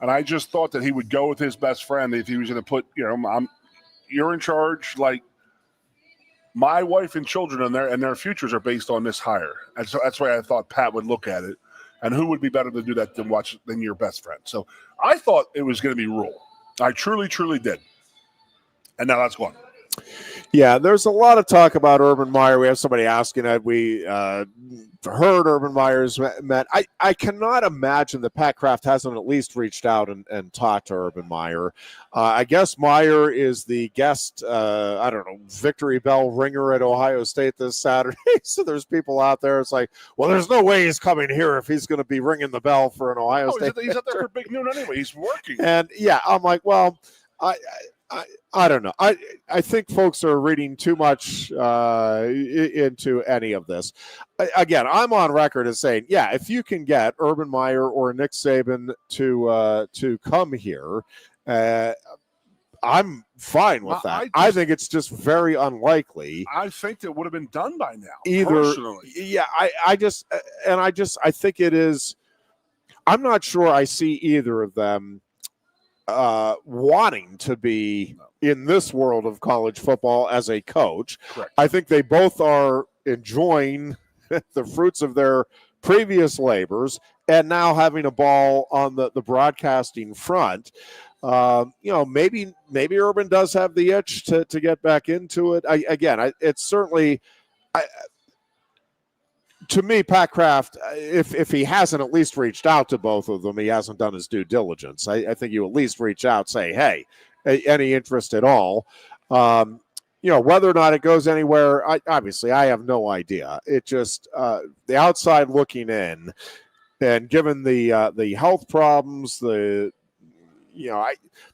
And I just thought that he would go with his best friend if he was going to put, you're in charge. Like, my wife and children and their futures are based on this hire. And so that's why I thought Pat would look at it. And who would be better to do that than your best friend? So I thought it was going to be Rule. I truly, truly did. And now that's gone. Yeah, there's a lot of talk about Urban Meyer. We have somebody asking that we heard Urban Meyer's met. I cannot imagine that Pat Kraft hasn't at least reached out and talked to Urban Meyer. I guess Meyer is the guest, victory bell ringer at Ohio State this Saturday. So there's people out there. It's like, well, there's no way he's coming here if he's going to be ringing the bell for an Ohio State. He's out there for big noon anyway. He's working. And I'm like, well, I don't know. I think folks are reading too much into any of this. Again, I'm on record as saying, if you can get Urban Meyer or Nick Saban to come here, I'm fine with that. I think it's just very unlikely. I think it would have been done by now. Personally. Yeah, I think it is. I'm not sure I see either of them wanting to be in this world of college football as a coach. Correct. I think they both are enjoying the fruits of their previous labors and now having a ball on the broadcasting front. Maybe Urban does have the itch to get back into it. It's certainly to me, Pat Kraft, if he hasn't at least reached out to both of them, he hasn't done his due diligence. I think you at least reach out, say, hey, any interest at all. Whether or not it goes anywhere, obviously I have no idea. It just the outside looking in, and given the health problems, there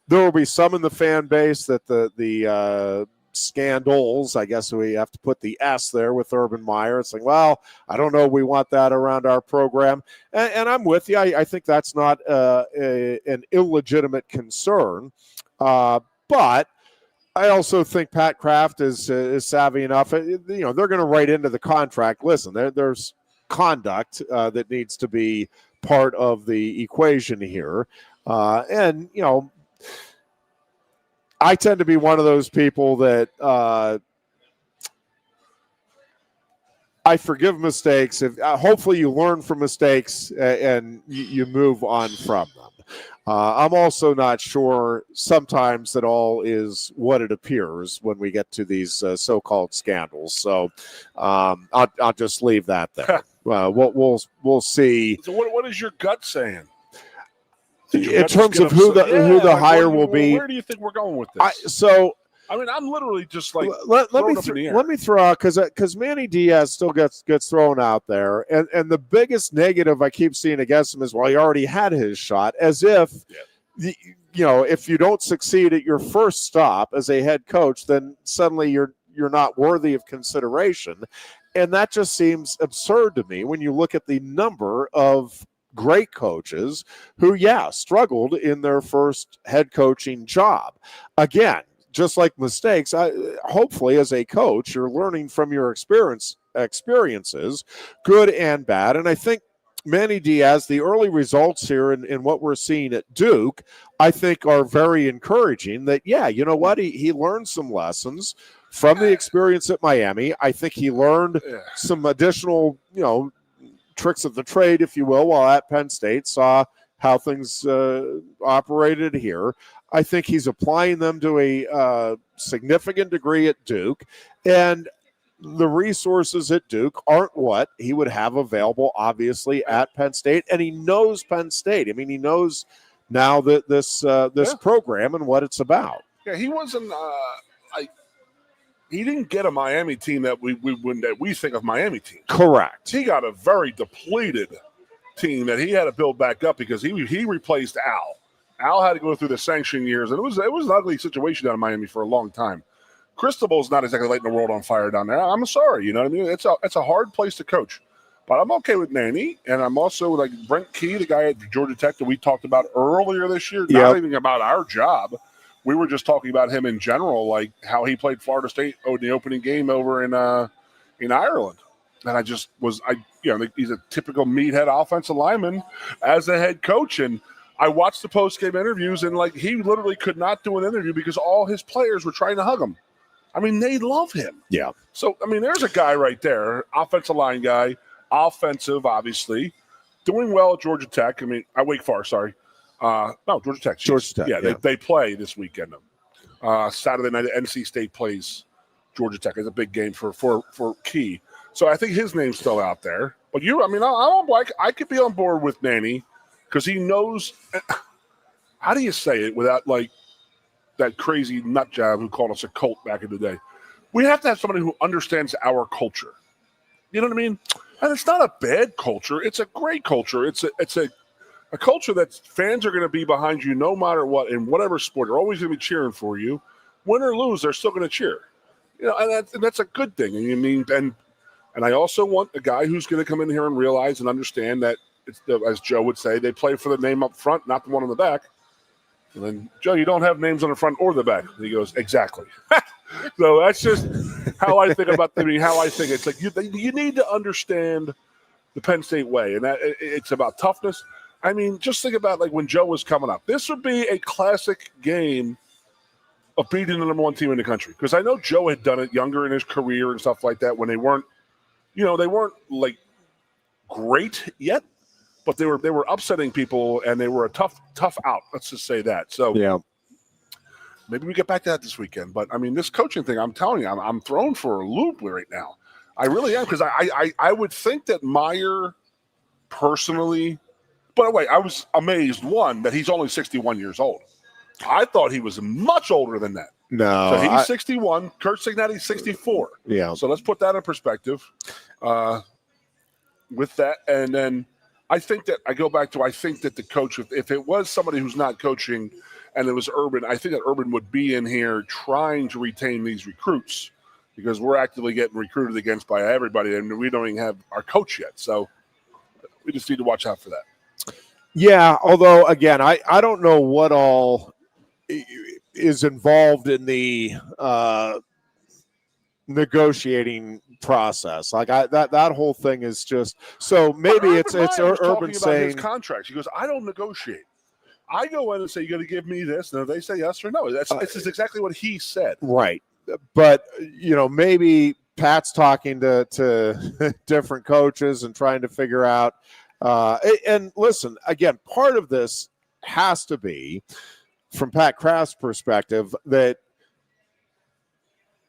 will be some in the fan base that the scandals, I guess we have to put the S there with Urban Meyer. It's like, well, I don't know, we want that around our program, and I'm with you. I think that's not an illegitimate concern, but I also think Pat Kraft is savvy enough. They're going to write into the contract. Listen, there's conduct that needs to be part of the equation here, and I tend to be one of those people that I forgive mistakes. If hopefully you learn from mistakes and you move on from them. I'm also not sure sometimes that all is what it appears when we get to these so-called scandals. So I'll just leave that there. We'll see. So what is your gut saying? In terms of who the hire will be, where do you think we're going with this? I'm literally just like let me throw out because Manny Diaz still gets thrown out there, and the biggest negative I keep seeing against him is, well, he already had his shot, as if if you don't succeed at your first stop as a head coach, then suddenly you're not worthy of consideration, and that just seems absurd to me when you look at the number of great coaches who struggled in their first head coaching job. Again, just like mistakes, hopefully as a coach, you're learning from your experiences, good and bad. And I think Manny Diaz, the early results here in what we're seeing at Duke, I think are very encouraging that, you know what, he learned some lessons from the experience at Miami. I think he learned some additional, tricks of the trade, if you will, while at Penn State, saw how things operated here. I think he's applying them to a significant degree at Duke, and the resources at Duke aren't what he would have available, obviously, at Penn State, and he knows Penn State. I mean, he knows now that this program and what it's about. Yeah, he wasn't. He didn't get a Miami team that we think of Miami team. Correct. He got a very depleted team that he had to build back up because he replaced Al. Al had to go through the sanction years, and it was an ugly situation down in Miami for a long time. Cristobal's not exactly lighting the world on fire down there. I'm sorry, you know what I mean? It's a hard place to coach. But I'm okay with Manny, and I'm also like Brent Key, the guy at Georgia Tech that we talked about earlier this year, not even about our job. We were just talking about him in general, like how he played Florida State in the opening game over in Ireland. And I just was, he's a typical meathead offensive lineman as a head coach. And I watched the post-game interviews, and like he literally could not do an interview because all his players were trying to hug him. I mean, they love him. Yeah. So, I mean, there's a guy right there, offensive line guy, offensive, obviously, doing well at Georgia Tech. I mean, at Wake Forest, sorry. No, Georgia Tech. Georgia Tech. Yeah, they play this weekend. Saturday night, NC State plays Georgia Tech. It's a big game for Key. So I think his name's still out there. But I could be on board with Manny because he knows. How do you say it without like that crazy nut job who called us a cult back in the day? We have to have somebody who understands our culture. You know what I mean? And it's not a bad culture. It's a great culture. It's a culture that fans are going to be behind you no matter what, in whatever sport. They're always going to be cheering for you. Win or lose, they're still going to cheer. And that's a good thing. And I also want a guy who's going to come in here and realize and understand that, as Joe would say, they play for the name up front, not the one on the back. And then, Joe, you don't have names on the front or the back. And he goes, exactly. So that's just how I think about how I think. It's like you need to understand the Penn State way, and that it's about toughness. I mean, just think about like when Joe was coming up. This would be a classic game of beating the number one team in the country. Because I know Joe had done it younger in his career and stuff like that when they weren't like great yet, but they were upsetting people and they were a tough out. Let's just say that. So maybe we get back to that this weekend. But I mean, this coaching thing, I'm telling you, I'm thrown for a loop right now. I really am, because I would think that Meyer personally. By the way, I was amazed, that he's only 61 years old. I thought he was much older than that. No. So he's 61. Kurt Cignetti's 64. Yeah. So let's put that in perspective with that. And then I think that the coach, if it was somebody who's not coaching and it was Urban, I think that Urban would be in here trying to retain these recruits because we're actively getting recruited against by everybody and we don't even have our coach yet. So we just need to watch out for that. Yeah, although, again, I don't know what all is involved in the negotiating process. Like that whole thing is just – so maybe it's Urban saying – his contracts. He goes, I don't negotiate. I go in and say, "You're going to give me this," and if they say yes or no, that's exactly what he said. Right, but maybe Pat's talking to different coaches and trying to figure out. And listen, again, part of this has to be, from Pat Kraft's perspective, that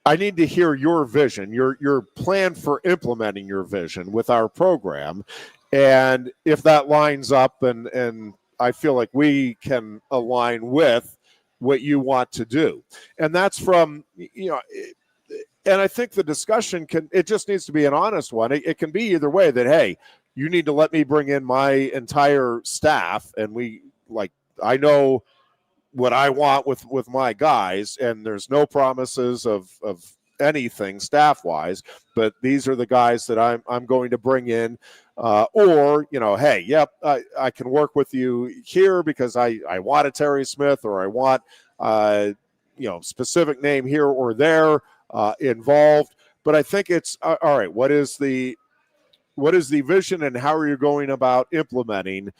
I need to hear your vision, your plan for implementing your vision with our program, and if that lines up, and I feel like we can align with what you want to do, and that's from and I think the discussion it just needs to be an honest one. It can be either way. That hey, you need to let me bring in my entire staff, and I know what I want with my guys, and there's no promises of anything staff wise, but these are the guys that I'm going to bring in, or hey, yep, I can work with you here because I want a Terry Smith, or I want specific name here or there involved. But I think it's all right. What is the vision, and how are you going about implementing?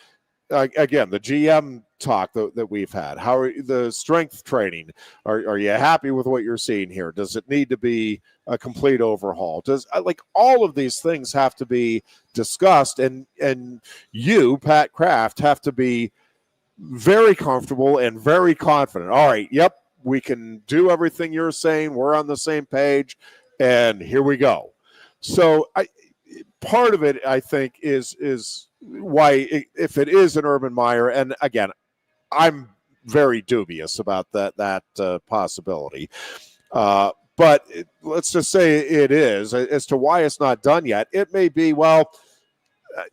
Again, the GM talk that we've had. How are the strength training? Are you happy with what you're seeing here? Does it need to be a complete overhaul? Does all of these things have to be discussed, and you, Pat Kraft, have to be very comfortable and very confident. All right, yep, we can do everything you're saying. We're on the same page, and here we go. So part of it, I think, is why, if it is an Urban Meyer, and again, I'm very dubious about that possibility. But let's just say it is. As to why it's not done yet, it may be,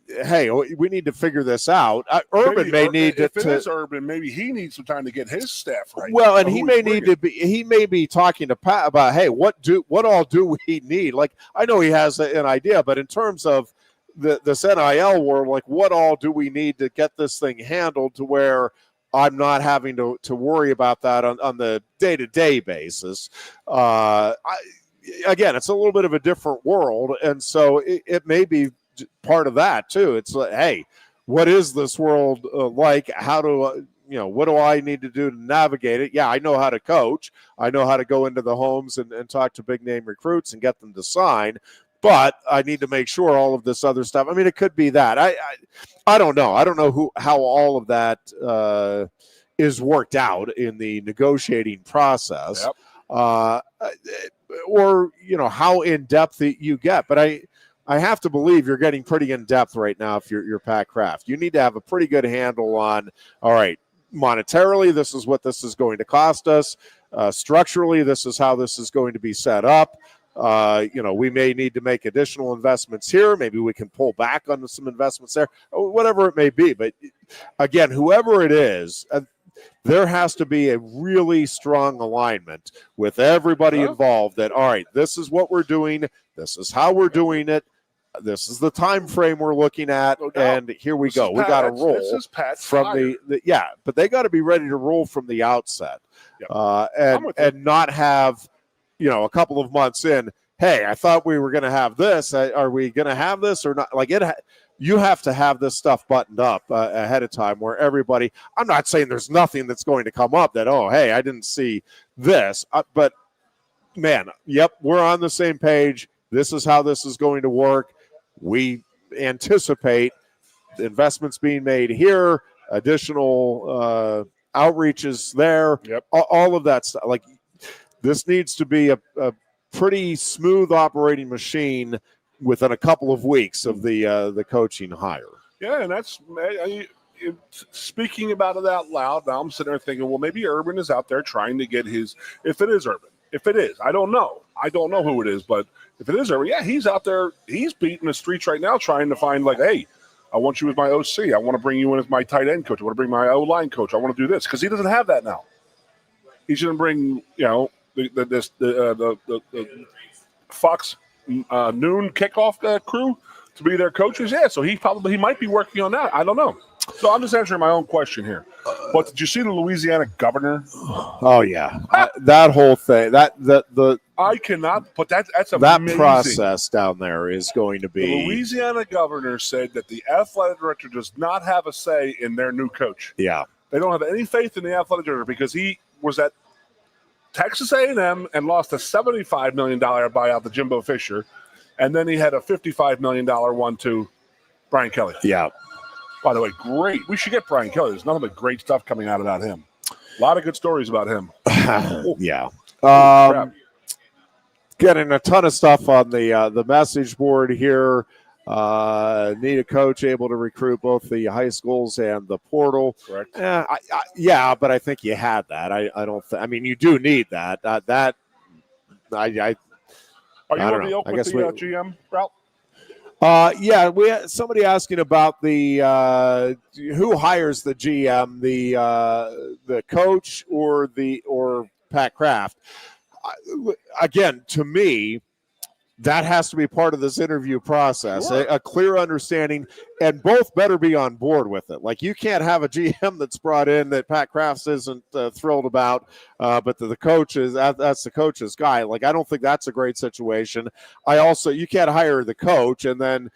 hey, we need to figure this out. Urban may need if it is Urban, maybe he needs some time to get his staff right. Well, and he may be talking to Pat about, hey, what all do we need? I know he has an idea, but in terms of this NIL world, what all do we need to get this thing handled to where I'm not having to worry about that on the day-to-day basis. Again, it's a little bit of a different world, and so it may be part of that too. It's hey, what is this world like? How do what do I need to do to navigate it? Yeah, I know how to coach. I know how to go into the homes and talk to big-name recruits and get them to sign. But I need to make sure all of this other stuff. I mean, it could be that. I don't know. I don't know how all of that is worked out in the negotiating process, or how in depth you get. But I have to believe you're getting pretty in depth right now. If you're Pat Kraft, you need to have a pretty good handle on. All right, monetarily, this is what this is going to cost us. Structurally, this is how this is going to be set up. We may need to make additional investments here. Maybe we can pull back on some investments there, whatever it may be. But again, whoever it is, there has to be a really strong alignment with everybody involved that, all right, this is what we're doing. This is how we're doing it. This is the time frame we're looking at, and here we go. We got to roll from but they got to be ready to roll from the outset, and not have, a couple of months in, hey, I thought we were going to have this. Are we going to have this or not? You have to have this stuff buttoned up ahead of time where everybody, I'm not saying there's nothing that's going to come up that, oh, hey, I didn't see this. But, man, yep, we're on the same page. This is how this is going to work. We anticipate investments being made here, additional outreaches there, all of that stuff. This needs to be a pretty smooth operating machine within a couple of weeks of the coaching hire. Yeah, and that's speaking about it out loud. Now I'm sitting there thinking, well, maybe Urban is out there trying to get his. If it is Urban, if it is, I don't know who it is, but if it is Urban, yeah, he's out there. He's beating the streets right now, trying to find hey, I want you as my OC. I want to bring you in as my tight end coach. I want to bring my O-line coach. I want to do this because he doesn't have that now. He's going to bring the Fox noon kickoff crew to be their coaches. Yeah, so he might be working on that. I don't know. So I'm just answering my own question here. But did you see the Louisiana governor? Oh yeah, that whole thing. I cannot. But that's that amazing. Process down there is going to be. The Louisiana governor said that the athletic director does not have a say in their new coach. Yeah. They don't have any faith in the athletic director because he was at Texas A&M and lost a $75 million buyout to Jimbo Fisher, and then he had a $55 million one to Brian Kelly. Yeah. By the way, great. We should get Brian Kelly. There's nothing but great stuff coming out about him. A lot of good stories about him. Yeah. Getting a ton of stuff on the message board here. Need a coach able to recruit both the high schools and the portal. Correct. But I think you had that. I don't. I mean, you do need that. Are you on the oak with the GM route? Yeah, we had somebody asking about the who hires the GM, the coach or Pat Kraft. Again, to me, that has to be part of this interview process. Sure. A clear understanding, and both better be on board with it. Like, you can't have a GM that's brought in that Pat Kraft isn't thrilled about, but the coach is that's the coach's guy. Like, I don't think that's a great situation. You can't hire the coach and then,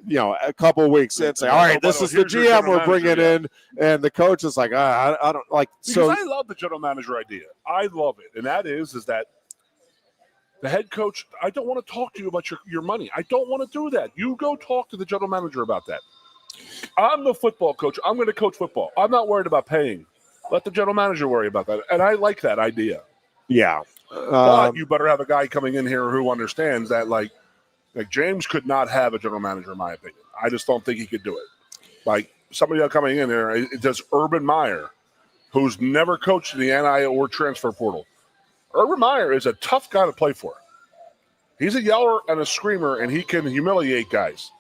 a couple of weeks in say, all right, this is the GM we're bringing in, and the coach is like, I don't like. Because I love the general manager idea. I love it, and that is that the head coach, I don't want to talk to you about your money. I don't want to do that. You go talk to the general manager about that. I'm the football coach. I'm going to coach football. I'm not worried about paying. Let the general manager worry about that. And I like that idea. Yeah. But you better have a guy coming in here who understands that, like James could not have a general manager, in my opinion. I just don't think he could do it. Like, somebody coming in there, it does Urban Meyer, who's never coached in the NIL or transfer portal. Urban Meyer is a tough guy to play for. He's a yeller and a screamer, and he can humiliate guys.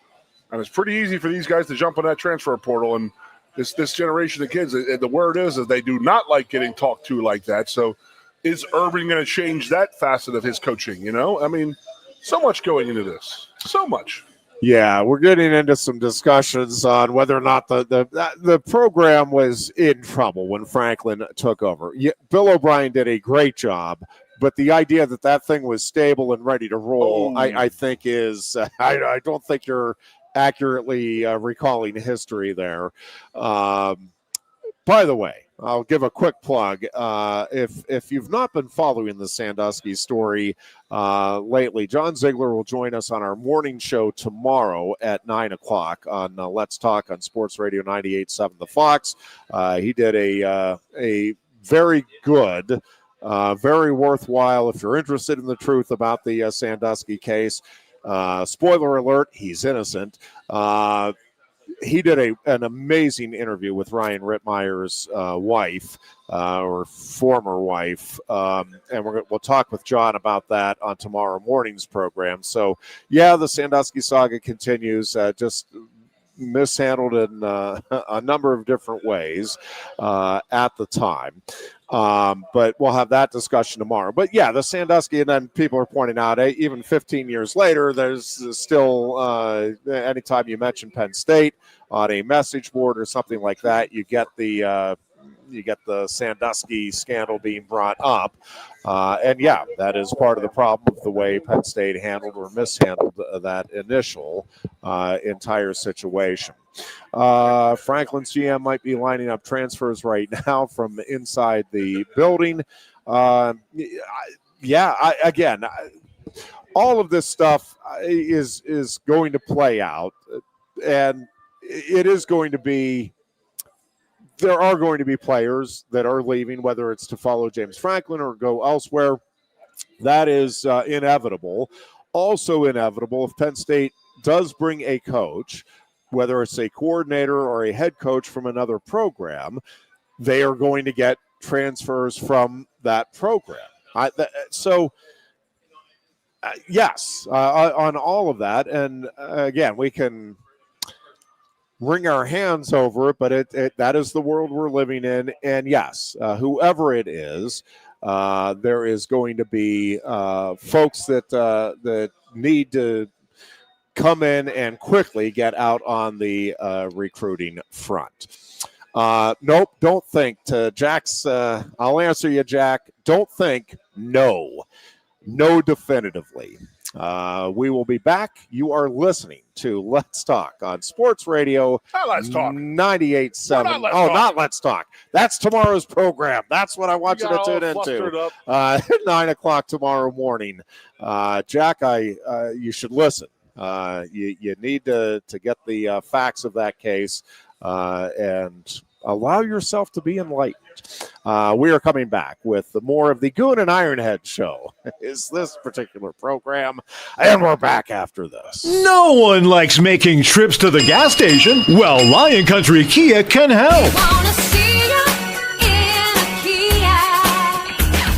And it's pretty easy for these guys to jump in that transfer portal. And this generation of kids, the word is that they do not like getting talked to like that. So is Urban going to change that facet of his coaching? I mean, so much going into this. So much. Yeah, we're getting into some discussions on whether or not the program was in trouble when Franklin took over. Bill O'Brien did a great job, but the idea that thing was stable and ready to roll, I think is I don't think you're accurately recalling history there. By the way, I'll give a quick plug. If you've not been following the Sandusky story lately, John Ziegler will join us on our morning show tomorrow at 9 o'clock on Let's Talk on Sports Radio 98.7 The Fox. He did a very good, very worthwhile, if you're interested in the truth about the Sandusky case. Spoiler alert, he's innocent. He did an amazing interview with Ryan Rittmeyer's wife, or former wife, and we'll talk with John about that on tomorrow morning's program. So, yeah, the Sandusky saga continues, just mishandled in a number of different ways at the time. But we'll have that discussion tomorrow. But, yeah, the Sandusky, and then people are pointing out, even 15 years later, there's still, anytime you mention Penn State on a message board or something like that, you get the Sandusky scandal being brought up. And, yeah, that is part of the problem of the way Penn State handled or mishandled that initial entire situation. Franklin's GM might be lining up transfers right now from inside the building. Again, all of this stuff is going to play out, and it is going to be. There are going to be players that are leaving, whether it's to follow James Franklin or go elsewhere. That is inevitable. Also inevitable if Penn State does bring a coach, whether it's a coordinator or a head coach from another program, they are going to get transfers from that program. Yes, on all of that. And again, we can wring our hands over it, but that is the world we're living in. And yes, whoever it is, there is going to be folks that need to come in and quickly get out on the recruiting front. Nope, don't think. To Jack's, I'll answer you, Jack. Don't think. No definitively. We will be back. You are listening to Let's Talk on Sports Radio. Not Let's Talk. 98.7. Let's Oh, Talk. not Let's Talk. That's tomorrow's program. That's what I want you to tune into. 9 o'clock tomorrow morning. Jack, you should listen. You need to get the facts of that case and allow yourself to be enlightened. We are coming back with more of the Goon and Ironhead show. Is this particular program, and we're back after this. No one likes making trips to the gas station. Well, Lion Country Kia can help.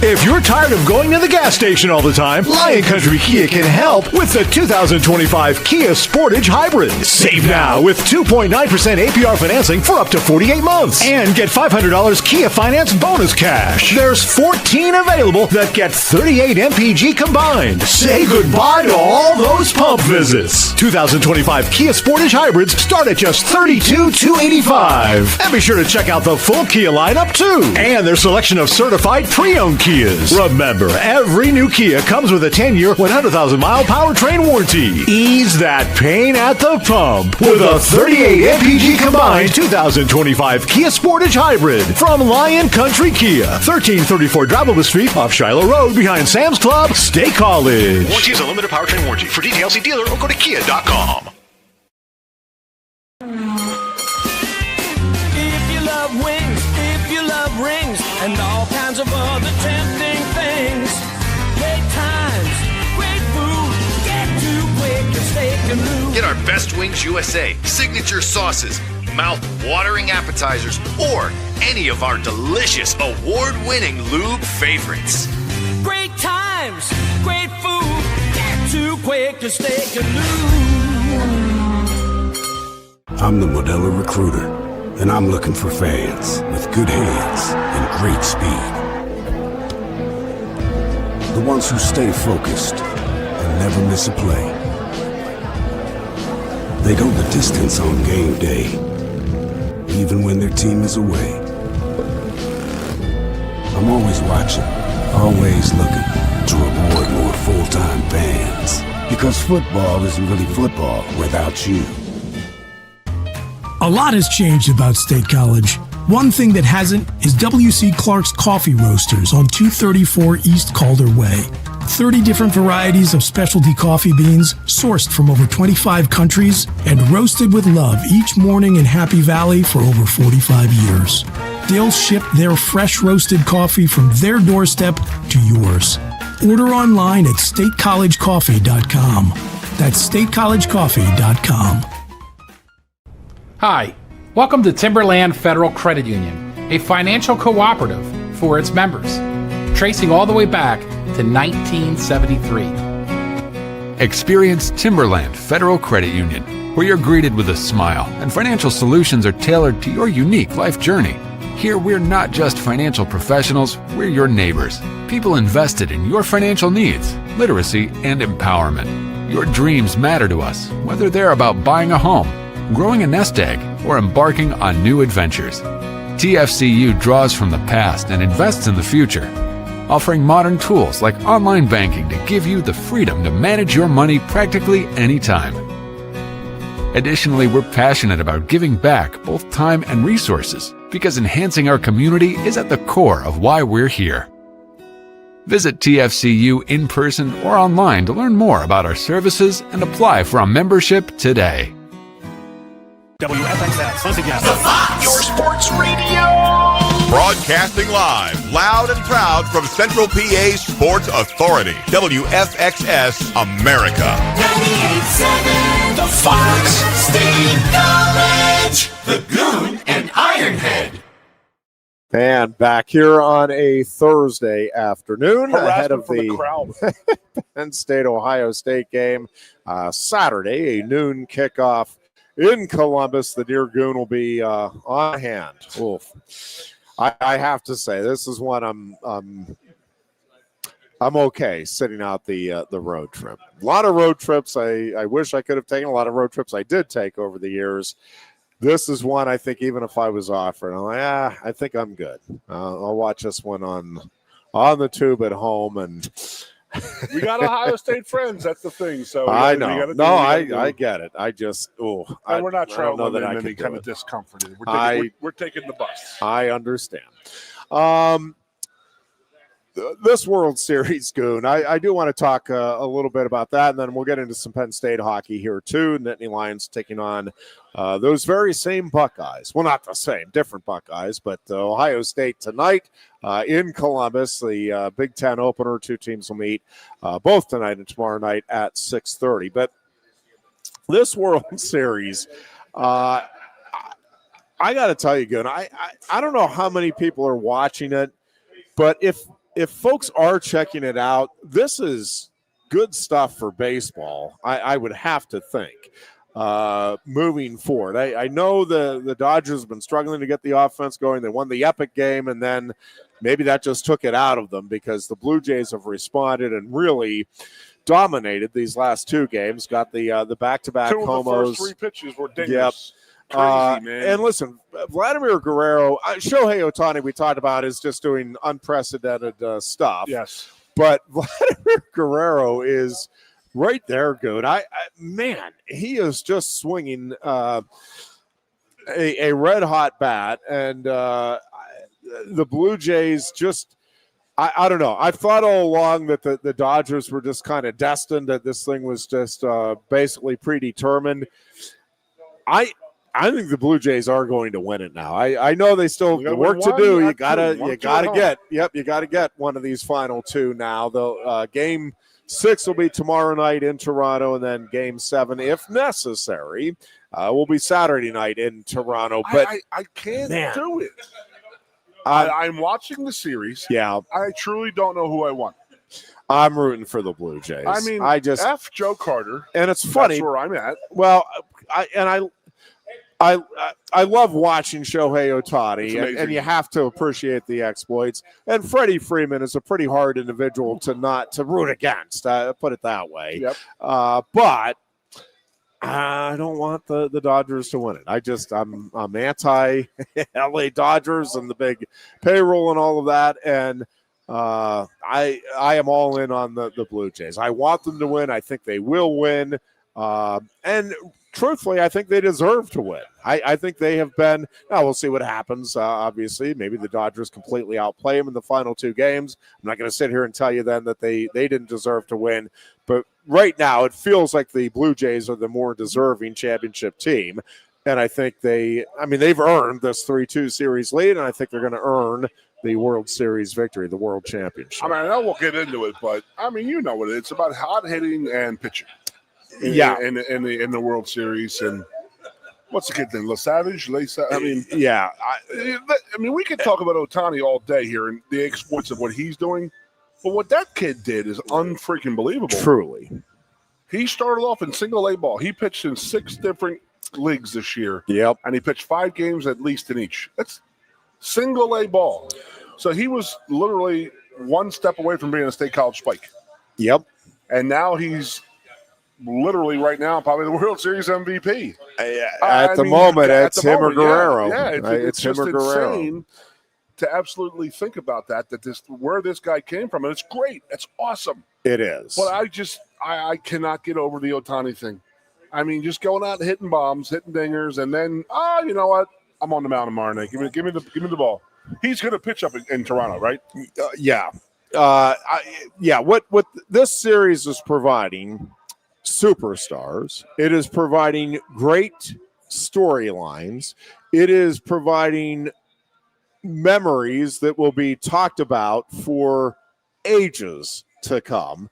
If you're tired of going to the gas station all the time, Lion Country Kia can help with the 2025 Kia Sportage Hybrid. Save now with 2.9% APR financing for up to 48 months. And get $500 Kia Finance bonus cash. There's 14 available that get 38 MPG combined. Say goodbye to all those pump visits. 2025 Kia Sportage Hybrids start at just $32,285. And be sure to check out the full Kia lineup too. And their selection of certified pre-owned Kias. Remember, every new Kia comes with a 10-year, 100,000-mile powertrain warranty. Ease that pain at the pump with a 38 MPG combined 2025 Kia Sportage Hybrid from Lion Country Kia, 1334 Drivable Street off Shiloh Road behind Sam's Club, State College. Warranty is a limited powertrain warranty. For details, see dealer or go to kia.com. If you love wings, if you love rings, and all kinds of other tempting things, great times, great food, get to Quaker Steak Lube. Get our Best Wings USA signature sauces, mouth-watering appetizers, or any of our delicious award-winning lube favorites. Great times, great food, get to Quaker Steak Lube. I'm the Modelo Recruiter, and I'm looking for fans with good hands and great speed. The ones who stay focused and never miss a play. They go the distance on game day, even when their team is away. I'm always watching, always looking to reward more full-time fans. Because football isn't really football without you. A lot has changed about State College. One thing that hasn't is W.C. Clark's Coffee Roasters on 234 East Calder Way. 30 different varieties of specialty coffee beans sourced from over 25 countries and roasted with love each morning in Happy Valley for over 45 years. They'll ship their fresh roasted coffee from their doorstep to yours. Order online at statecollegecoffee.com. That's statecollegecoffee.com. Hi, welcome to Timberland Federal Credit Union, a financial cooperative for its members, tracing all the way back to 1973. Experience Timberland Federal Credit Union, where you're greeted with a smile and financial solutions are tailored to your unique life journey. Here, we're not just financial professionals, we're your neighbors, people invested in your financial needs, literacy, and empowerment. Your dreams matter to us, whether they're about buying a home, growing a nest egg, or embarking on new adventures. TFCU draws from the past and invests in the future, offering modern tools like online banking to give you the freedom to manage your money practically anytime. Additionally, we're passionate about giving back both time and resources because enhancing our community is at the core of why we're here. Visit TFCU in person or online to learn more about our services and apply for a membership today. WFXX, once again, your sports radio. Broadcasting live, loud and proud from Central PA's Sports Authority, WFXS America. 98.7, the Fox State College, the Goon and Ironhead. And back here on a Thursday afternoon ahead of the Penn State Ohio State game. Saturday, a noon kickoff in Columbus. The Dear Goon will be on hand. Oof. I have to say, this is one I'm okay sitting out the road trip. A lot of road trips I wish I could have taken. A lot of road trips I did take over the years. This is one I think even if I was offered, I'm like, I think I'm good. I'll watch this one on the tube at home and We got Ohio State friends. That's the thing. So I know. No, I get it. I just we're not trying to live in any kind of discomfort. We're taking the bus. I understand. This World Series, Goon, I do want to talk a little bit about that, and then we'll get into some Penn State hockey here, too. Nittany Lions taking on those very same Buckeyes. Well, not the same, different Buckeyes, but Ohio State tonight in Columbus, the Big Ten opener. Two teams will meet both tonight and tomorrow night at 6:30. But this World Series, I got to tell you, Goon, I don't know how many people are watching it, but if folks are checking it out, this is good stuff for baseball, I would have to think, moving forward. I know the Dodgers have been struggling to get the offense going. They won the epic game, and then maybe that just took it out of them because the Blue Jays have responded and really dominated these last two games. Got the back-to-back Two of the homos. first three pitches were dingers. Yep. Crazy, man. And listen, Vladimir Guerrero, Shohei Ohtani, we talked about, is just doing unprecedented stuff. Yes. But Vladimir Guerrero is right there, good. Man, he is just swinging a red hot bat, and the Blue Jays just. I don't know. I've thought all along that the Dodgers were just kind of destined, that this thing was just basically predetermined. I think the Blue Jays are going to win it now. I know they still have work to do. You gotta get one of these final two now. The game 6 will be tomorrow night in Toronto, and then game 7, if necessary, will be Saturday night in Toronto. But I can't do it. I'm watching the series. Yeah, I truly don't know who I want. I'm rooting for the Blue Jays. I mean, F Joe Carter, and it's funny. That's where I'm at. Well, I love watching Shohei Ohtani, and you have to appreciate the exploits. And Freddie Freeman is a pretty hard individual to root against. Put it that way. Yep. But I don't want the Dodgers to win it. I'm anti LA Dodgers and the big payroll and all of that. And I am all in on the Blue Jays. I want them to win. I think they will win. And truthfully, I think they deserve to win. I think they have been. Now we'll see what happens. Obviously, maybe the Dodgers completely outplay them in the final two games. I'm not going to sit here and tell you then that they didn't deserve to win. But right now, it feels like the Blue Jays are the more deserving championship team. And I think they've earned this 3-2 series lead, and I think they're going to earn the World Series victory, the World Championship. I know we'll get into it, but you know what it's about: hot hitting and pitching. In the World Series. And what's the kid name? LaSavage? We could talk about Ohtani all day here and the exploits of what he's doing, but what that kid did is unfreaking believable. Truly. He started off in single A ball. He pitched in 6 different leagues this year. Yep. And he pitched 5 games at least in each. That's single A ball. So he was literally one step away from being a state college spike. Yep. And now he's literally right now probably the World Series MVP. At the moment, it's him or Guerrero. Yeah, it's him or Guerrero. Insane to absolutely think about that where this guy came from, and it's great. It's awesome. It is. But I cannot get over the Ohtani thing. Just going out and hitting bombs, hitting dingers, and then you know what? I'm on the mound tomorrow night. Give me the ball. He's going to pitch up in Toronto, right? Yeah. What this series is providing. Superstars. It is providing great storylines. It is providing memories that will be talked about for ages to come.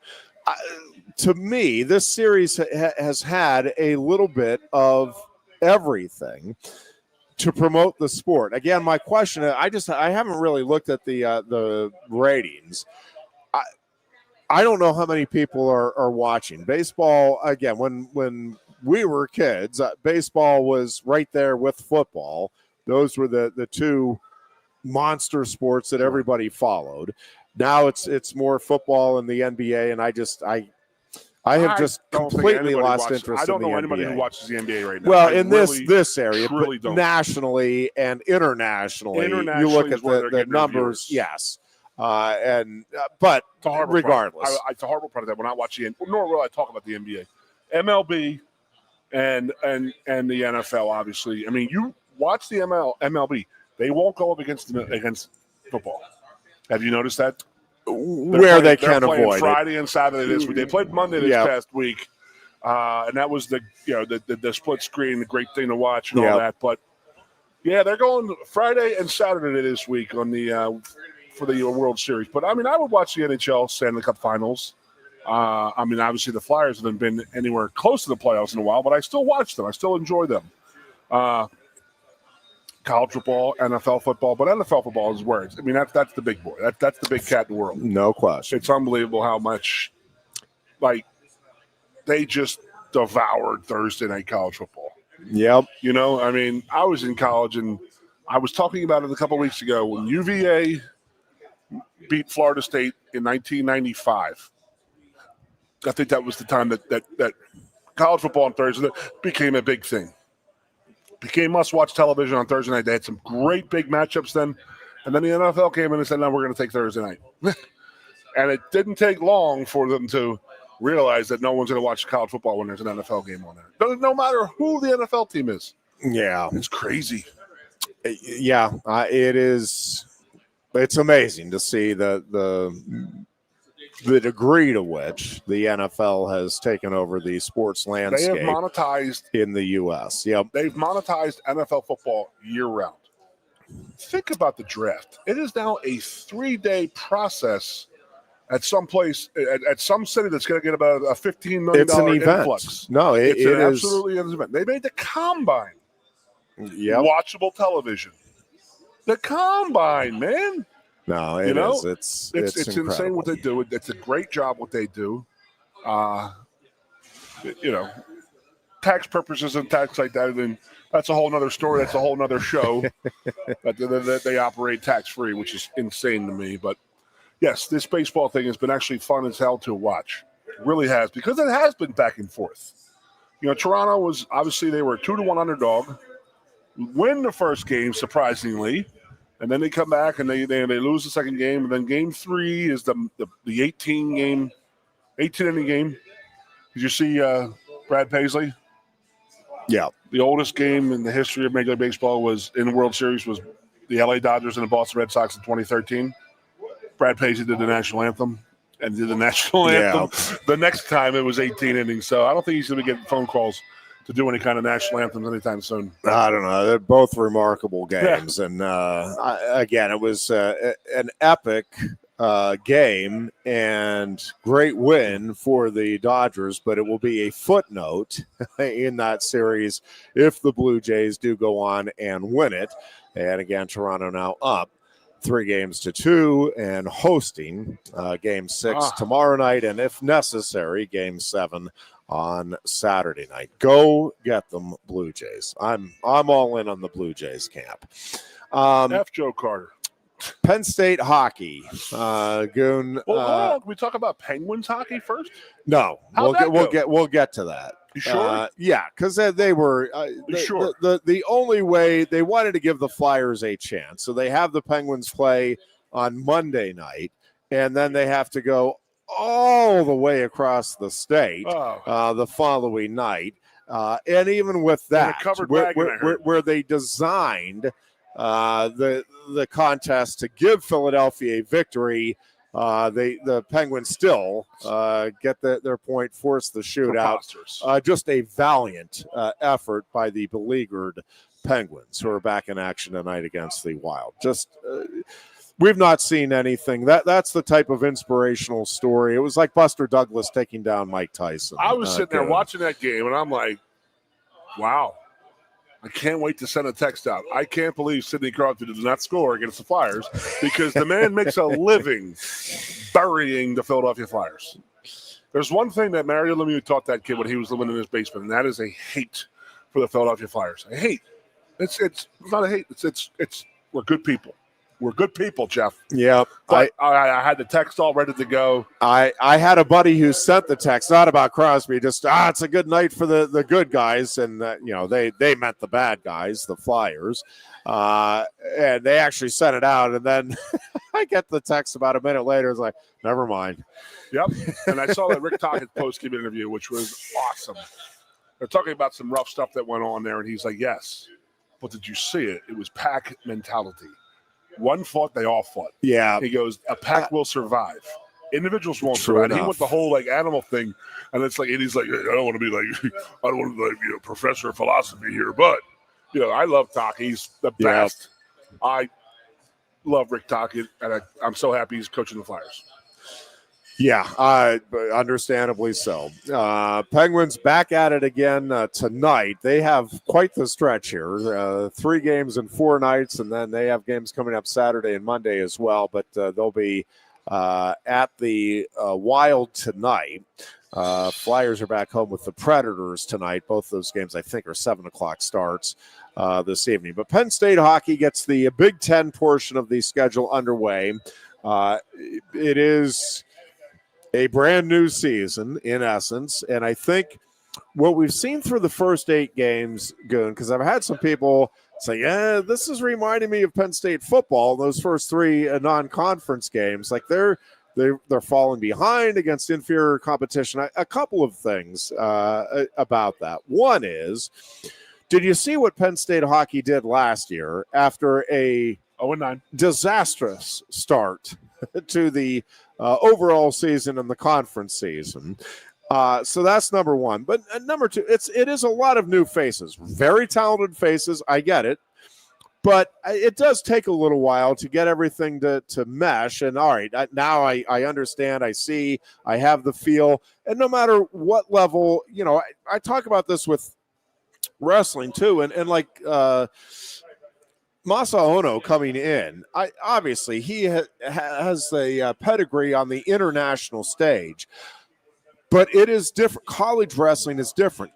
To me, this series has had a little bit of everything to promote the sport. Again, my question, I haven't really looked at the ratings. I don't know how many people are watching baseball. Again, when we were kids, baseball was right there with football. Those were the two monster sports that everybody followed. Now it's more football and the NBA, and I have just completely lost interest. I don't in the know anybody NBA. who watches the NBA right now. Well, in this area, but nationally and internationally, you look at the numbers. Viewers. Yes. But It's a horrible regardless, it's a horrible part of that when I watch nor will I talk about the NBA, MLB, and the NFL. Obviously, I mean, you watch the MLB, they won't go up against football. Have you noticed that? They can avoid Friday and Saturday this week. They played Monday this past week, and that was the split screen, the great thing to watch and all that. But yeah, they're going Friday and Saturday this week on the for the World Series. But I mean, I would watch the NHL Stanley Cup Finals. I mean, obviously the Flyers haven't been anywhere close to the playoffs in a while, but I still watch them. I still enjoy them. College football, NFL football, but NFL football is where it's. I mean, that's the big boy. That's the big cat in the world. No question. It's unbelievable how much, they just devoured Thursday night college football. Yep. You know, I mean, I was in college, and I was talking about it a couple of weeks ago when UVA beat Florida State in 1995. I think that was the time that college football on Thursday became a big thing. Became must-watch television on Thursday night. They had some great big matchups then. And then the NFL came in and said, no, we're going to take Thursday night. And it didn't take long for them to realize that no one's going to watch college football when there's an NFL game on there. No matter who the NFL team is. Yeah. It's crazy. Yeah, it is. It's amazing to see the degree to which the NFL has taken over the sports landscape. They have monetized in the U.S. Yep, they've monetized NFL football year round. Think about the draft. It is now a 3-day process at some place, at some city that's going to get about a $15 million it's an event. Influx. No, it is absolutely an event. They made the combine watchable television. The combine, man. No, it is. It's insane what they do. It's a great job what they do. Tax purposes and tax like that, and that's a whole nother story. That's a whole nother show. that they operate tax free, which is insane to me. But yes, this baseball thing has been actually fun as hell to watch. It really has, because it has been back and forth. You know, Toronto was obviously they were a 2-1 underdog, win the first game surprisingly. And then they come back and they lose the second game. And then game 3 is the 18-inning game. Did you see Brad Paisley? Yeah. The oldest game in the history of Major League Baseball was in the World Series was the LA Dodgers and the Boston Red Sox in 2013. Brad Paisley did the national anthem and did the national anthem. The next time it was 18 innings. So I don't think he's going to get phone calls to do any kind of national anthems anytime soon. I don't know. They're both remarkable games. Yeah. And again, it was an epic game and great win for the Dodgers, but it will be a footnote in that series if the Blue Jays do go on and win it. And again, Toronto now up 3-2 and hosting game 6 tomorrow night, and if necessary, game 7 on Saturday night. Go get them, Blue Jays. I'm all in on the Blue Jays camp. F. Joe Carter. Penn State hockey. Goon. Well, can we talk about Penguins hockey first? No, we'll get to that. You sure? Yeah, because they were sure. The only way they wanted to give the Flyers a chance, so they have the Penguins play on Monday night, and then they have to go all the way across the state the following night. And even with that, where they designed the contest to give Philadelphia a victory, the Penguins still get their point, force the shootout. Just a valiant effort by the beleaguered Penguins, who are back in action tonight against the Wild. Just we've not seen anything. That's the type of inspirational story. It was like Buster Douglas taking down Mike Tyson. I was sitting there watching that game, and I'm like, wow. I can't wait to send a text out. I can't believe Sidney Crosby did not score against the Flyers, because the man makes a living burying the Philadelphia Flyers. There's one thing that Mario Lemieux taught that kid when he was living in his basement, and that is a hate for the Philadelphia Flyers. A hate. It's not a hate. It's we're good people. We're good people, Jeff. Yeah. I had the text all ready to go. I had a buddy who sent the text, not about Crosby, just, it's a good night for the good guys. And, they meant the bad guys, the Flyers. And they actually sent it out. And then I get the text about a minute later. It's like, never mind. Yep. And I saw that Rick Tockett's post-game interview, which was awesome. They're talking about some rough stuff that went on there, and he's like, yes. But did you see it? It was pack mentality. One fought, they all fought. Yeah. He goes, a pack will survive. Individuals won't True survive. enough. He went the whole like animal thing, and it's like, and he's like, I don't want to be like, I don't want to be like, professor of philosophy here, but I love Tockett. He's the best. I love Rick Tockett, and I'm so happy he's coaching the Flyers. Yeah, understandably so. Penguins back at it again tonight. They have quite the stretch here. 3 games in 4 nights, and then they have games coming up Saturday and Monday as well. But they'll be at the Wild tonight. Flyers are back home with the Predators tonight. Both those games, I think, are 7 o'clock starts this evening. But Penn State hockey gets the Big Ten portion of the schedule underway. It is a brand new season, in essence. And I think what we've seen through the first 8 games, Goon, because I've had some people say, yeah, this is reminding me of Penn State football, those first 3 non-conference games. Like they're falling behind against inferior competition. A couple of things about that. One is, did you see what Penn State hockey did last year after a 0-9 disastrous start to the overall season and the conference season? So that's number one. But number two, it is a lot of new faces, very talented faces. I get it. But it does take a little while to get everything to mesh. And all right, now I understand, I see, I have the feel. And no matter what level, I talk about this with wrestling too. And like Masa Ono coming in, obviously he has the pedigree on the international stage. But it is different. College wrestling is different.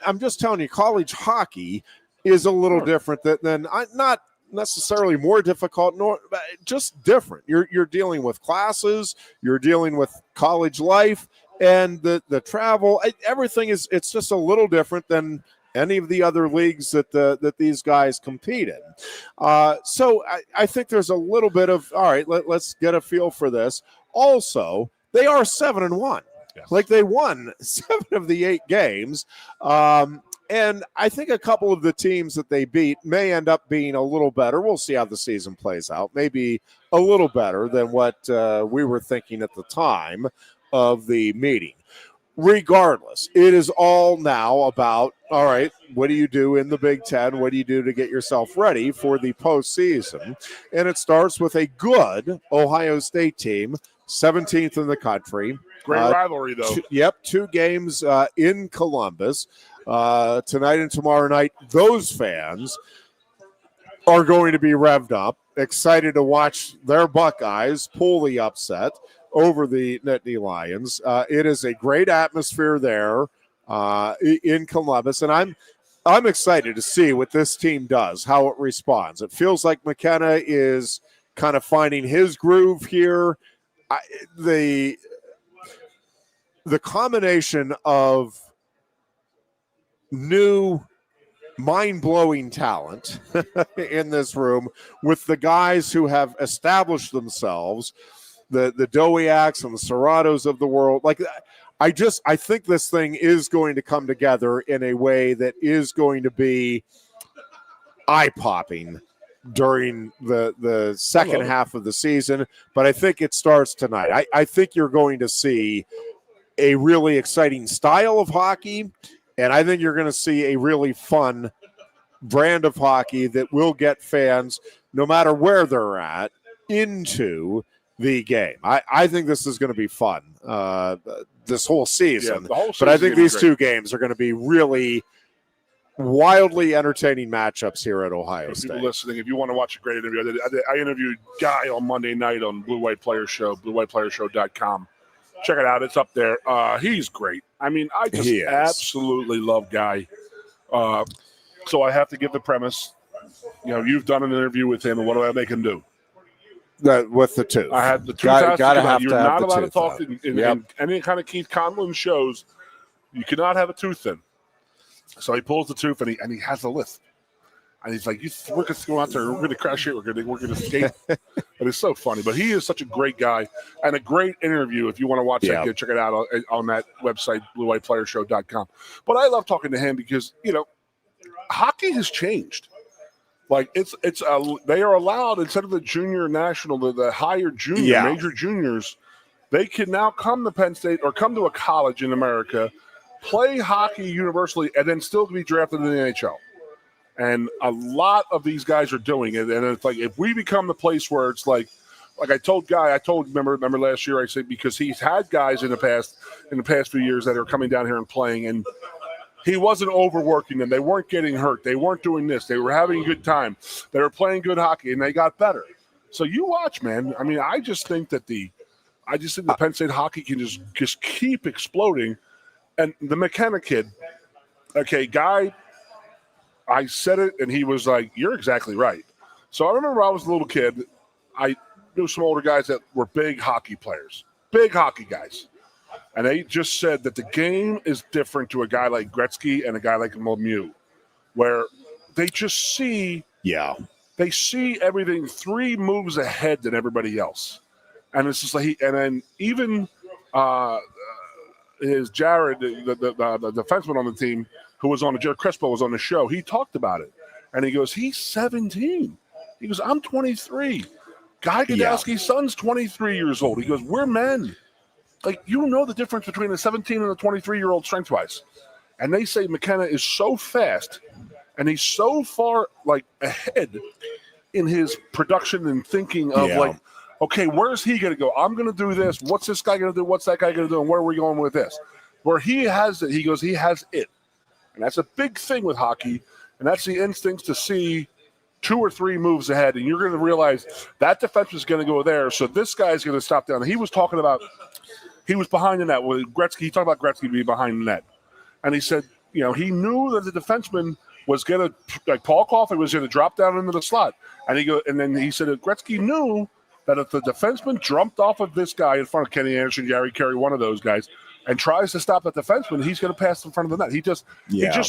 I'm just telling you, college hockey is a little different than not necessarily more difficult, nor just different. You're dealing with classes, you're dealing with college life, and the travel. Everything it's just a little different than any of the other leagues that these guys compete in. So I think there's a little bit of, all right, let's get a feel for this. Also, they are 7-1. Yes. Like they won 7 of the 8 games. And I think a couple of the teams that they beat may end up being a little better. We'll see how the season plays out. Maybe a little better than what we were thinking at the time of the meeting. Regardless, it is all now about, all right, what do you do in the Big Ten? What do you do to get yourself ready for the postseason? And it starts with a good Ohio State team, 17th in the country. Great rivalry, though. 2 games in Columbus. Tonight and tomorrow night, those fans are going to be revved up, excited to watch their Buckeyes pull the upset over the Nittany Lions. It is a great atmosphere there in Columbus, and I'm excited to see what this team does, how it responds. It feels like McKenna is kind of finding his groove here. The combination of new mind-blowing talent in this room with the guys who have established themselves, the Dowiaks and the Serratos of the world. Like, I think this thing is going to come together in a way that is going to be eye-popping during the second half of the season. But I think it starts tonight. I think you're going to see a really exciting style of hockey, and I think you're going to see a really fun brand of hockey that will get fans, no matter where they're at, into the game. I think this is going to be fun this whole season. Yeah, the whole but I think these great. 2 games are going to be really wildly entertaining matchups here at Ohio State. People listening, if you want to watch a great interview, I interviewed Guy on Monday night on Blue White Player Show, bluewhiteplayershow.com. Check it out. It's up there. He's great. I mean, I just absolutely love Guy. So I have to give the premise. You've done an interview with him, and what do I make him do? With the tooth. I had the tooth. You're not allowed to talk in any kind of Keith Conlin shows. You cannot have a tooth in. So he pulls the tooth, and he has a lisp. And he's like, we're going to go out there, we're going to crash it, we're going to skate. And it's so funny. But he is such a great guy and a great interview. If you want to watch that, check it out on that website, bluewhiteplayerShow.com. But I love talking to him because, hockey has changed. Like they are allowed, instead of the junior national, the higher junior, major juniors, they can now come to Penn State or come to a college in America, play hockey universally, and then still be drafted in the NHL. And a lot of these guys are doing it. And it's like, if we become the place where it's like I told remember last year, I said, because he's had guys in the past few years that are coming down here and playing, and he wasn't overworking them. They weren't getting hurt. They weren't doing this. They were having a good time. They were playing good hockey, and they got better. So you watch, man. I mean, I just think the Penn State hockey can just keep exploding. And the McKenna kid, guy, I said it, and he was like, you're exactly right. So I remember I was a little kid. I knew some older guys that were big hockey players, big hockey guys. And they just said that the game is different to a guy like Gretzky and a guy like Lemieux, where they just see everything 3 moves ahead than everybody else. And it's just like and then even his Jared, the defenseman on the team, who was on Jared Crespo was on the show, he talked about it. And he goes, he's 17. He goes, I'm 23. Guy Godowski's son's 23 years old. He goes, we're men. Like, the difference between a 17 and a 23-year-old strength-wise. And they say McKenna is so fast, and he's so far, ahead in his production and thinking of, okay, where's he going to go? I'm going to do this. What's this guy going to do? What's that guy going to do? And where are we going with this? Where he has it, he goes, he has it. And that's a big thing with hockey, and that's the instincts to see 2 or 3 moves ahead, and you're going to realize that defense is going to go there, so this guy's going to stop down. He was talking about he was behind the net. Well, Gretzky, he talked about Gretzky being behind the net. And he said, he knew that the defenseman was going to, like Paul Coffey, was going to drop down into the slot. And then he said that Gretzky knew that if the defenseman jumped off of this guy in front of Kenny Anderson, Gary Carey, one of those guys, and tries to stop that defenseman, he's going to pass in front of the net. He just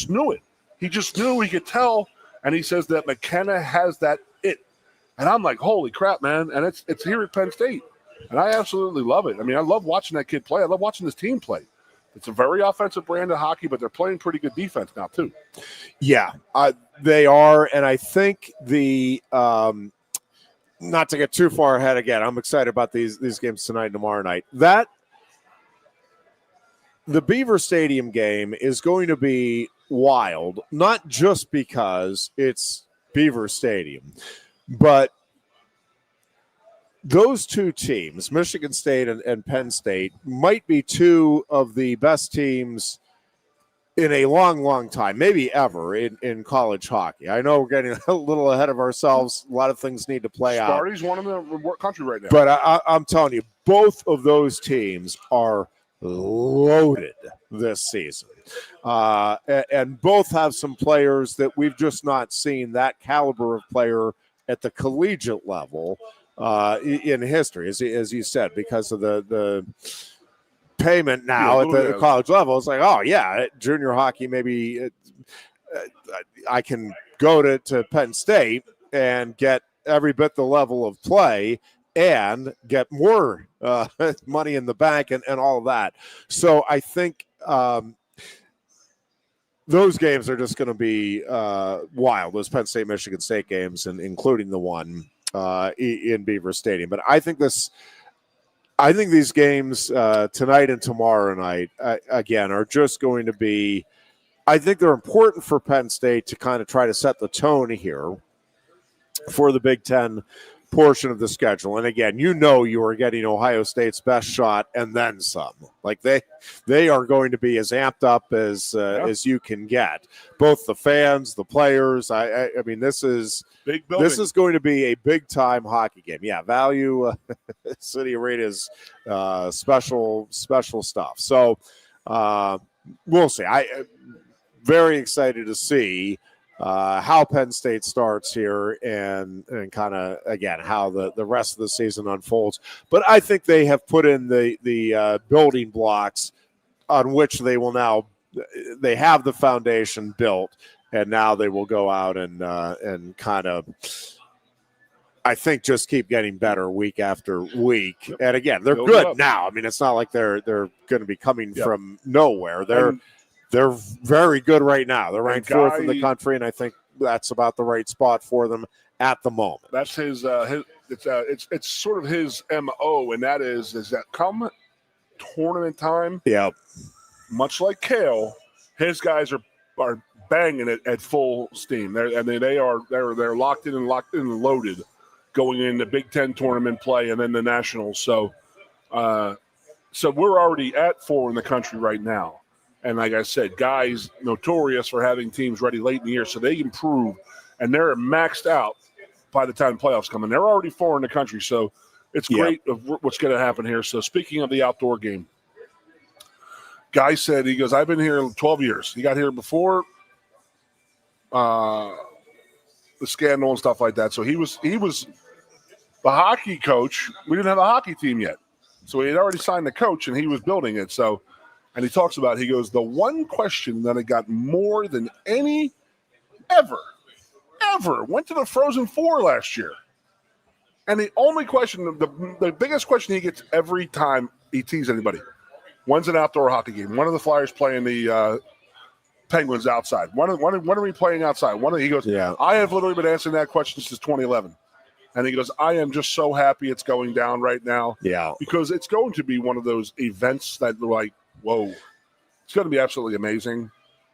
knew it. He just knew, he could tell. And he says that McKenna has that it. And I'm like, holy crap, man. And it's here at Penn State. And I absolutely love it. I mean, I love watching that kid play. I love watching this team play. It's a very offensive brand of hockey, but they're playing pretty good defense now, too. Yeah, they are. And I think not to get too far ahead again, I'm excited about these games tonight and tomorrow night. The Beaver Stadium game is going to be wild, not just because it's Beaver Stadium, but those 2 teams, Michigan State and Penn State, might be 2 of the best teams in a long, long time, maybe ever, in college hockey. I know we're getting a little ahead of ourselves. A lot of things need to play out. Sparty's one in the country right now. But I'm telling you, both of those teams are loaded this season. And both have some players that we've just not seen that caliber of player at the collegiate level in history, as you said, because of the payment now at the college level. It's like, oh, yeah, junior hockey, maybe I can go to Penn State and get every bit the level of play and get more money in the bank and all of that. So I think those games are just going to be wild, those Penn State, Michigan State games, and including the one in Beaver Stadium. But I think these games tonight and tomorrow night, again, are just going to be, I think they're important for Penn State to kind of try to set the tone here for the Big Ten portion of the schedule. And again, you are getting Ohio State's best shot and then some. Like they are going to be as amped up as you can get. Both the fans, the players. I mean, this is going to be a big time hockey game. Yeah, Value City Arena's special stuff. So we'll see. I very excited to see how Penn State starts here and kind of, again, how the rest of the season unfolds. But I think they have put in the building blocks on which they will now – they have the foundation built, and now they will go out and kind of, I think, just keep getting better week after week. And again, they're good now. I mean, it's not like they're going to be coming from nowhere. They're very good right now. They're ranked fourth in the country, and I think that's about the right spot for them at the moment. That's his it's sort of his MO, and that is that come tournament time. Yeah. Much like Kale, his guys are banging it at full steam. They're locked in and loaded going into Big Ten tournament play and then the Nationals. So we're already at 4 in the country right now. And like I said, guys notorious for having teams ready late in the year, so they improve, and they're maxed out by the time playoffs come in. They're already 4 in the country, so it's great of what's going to happen here. So speaking of the outdoor game, Guy said, he goes, I've been here 12 years. He got here before the scandal and stuff like that. So he was the hockey coach. We didn't have a hockey team yet. So he had already signed the coach, and he was building it. So, and he talks about, he goes, the one question that I got more than any ever went to the Frozen Four last year. And the only question, the biggest question he gets every time he teases anybody, when's an outdoor hockey game? When are the Flyers playing the Penguins outside? When are we playing outside? He goes, I have literally been answering that question since 2011. And he goes, I am just so happy it's going down right now. Yeah. Because it's going to be one of those events that are like, whoa, it's going to be absolutely amazing.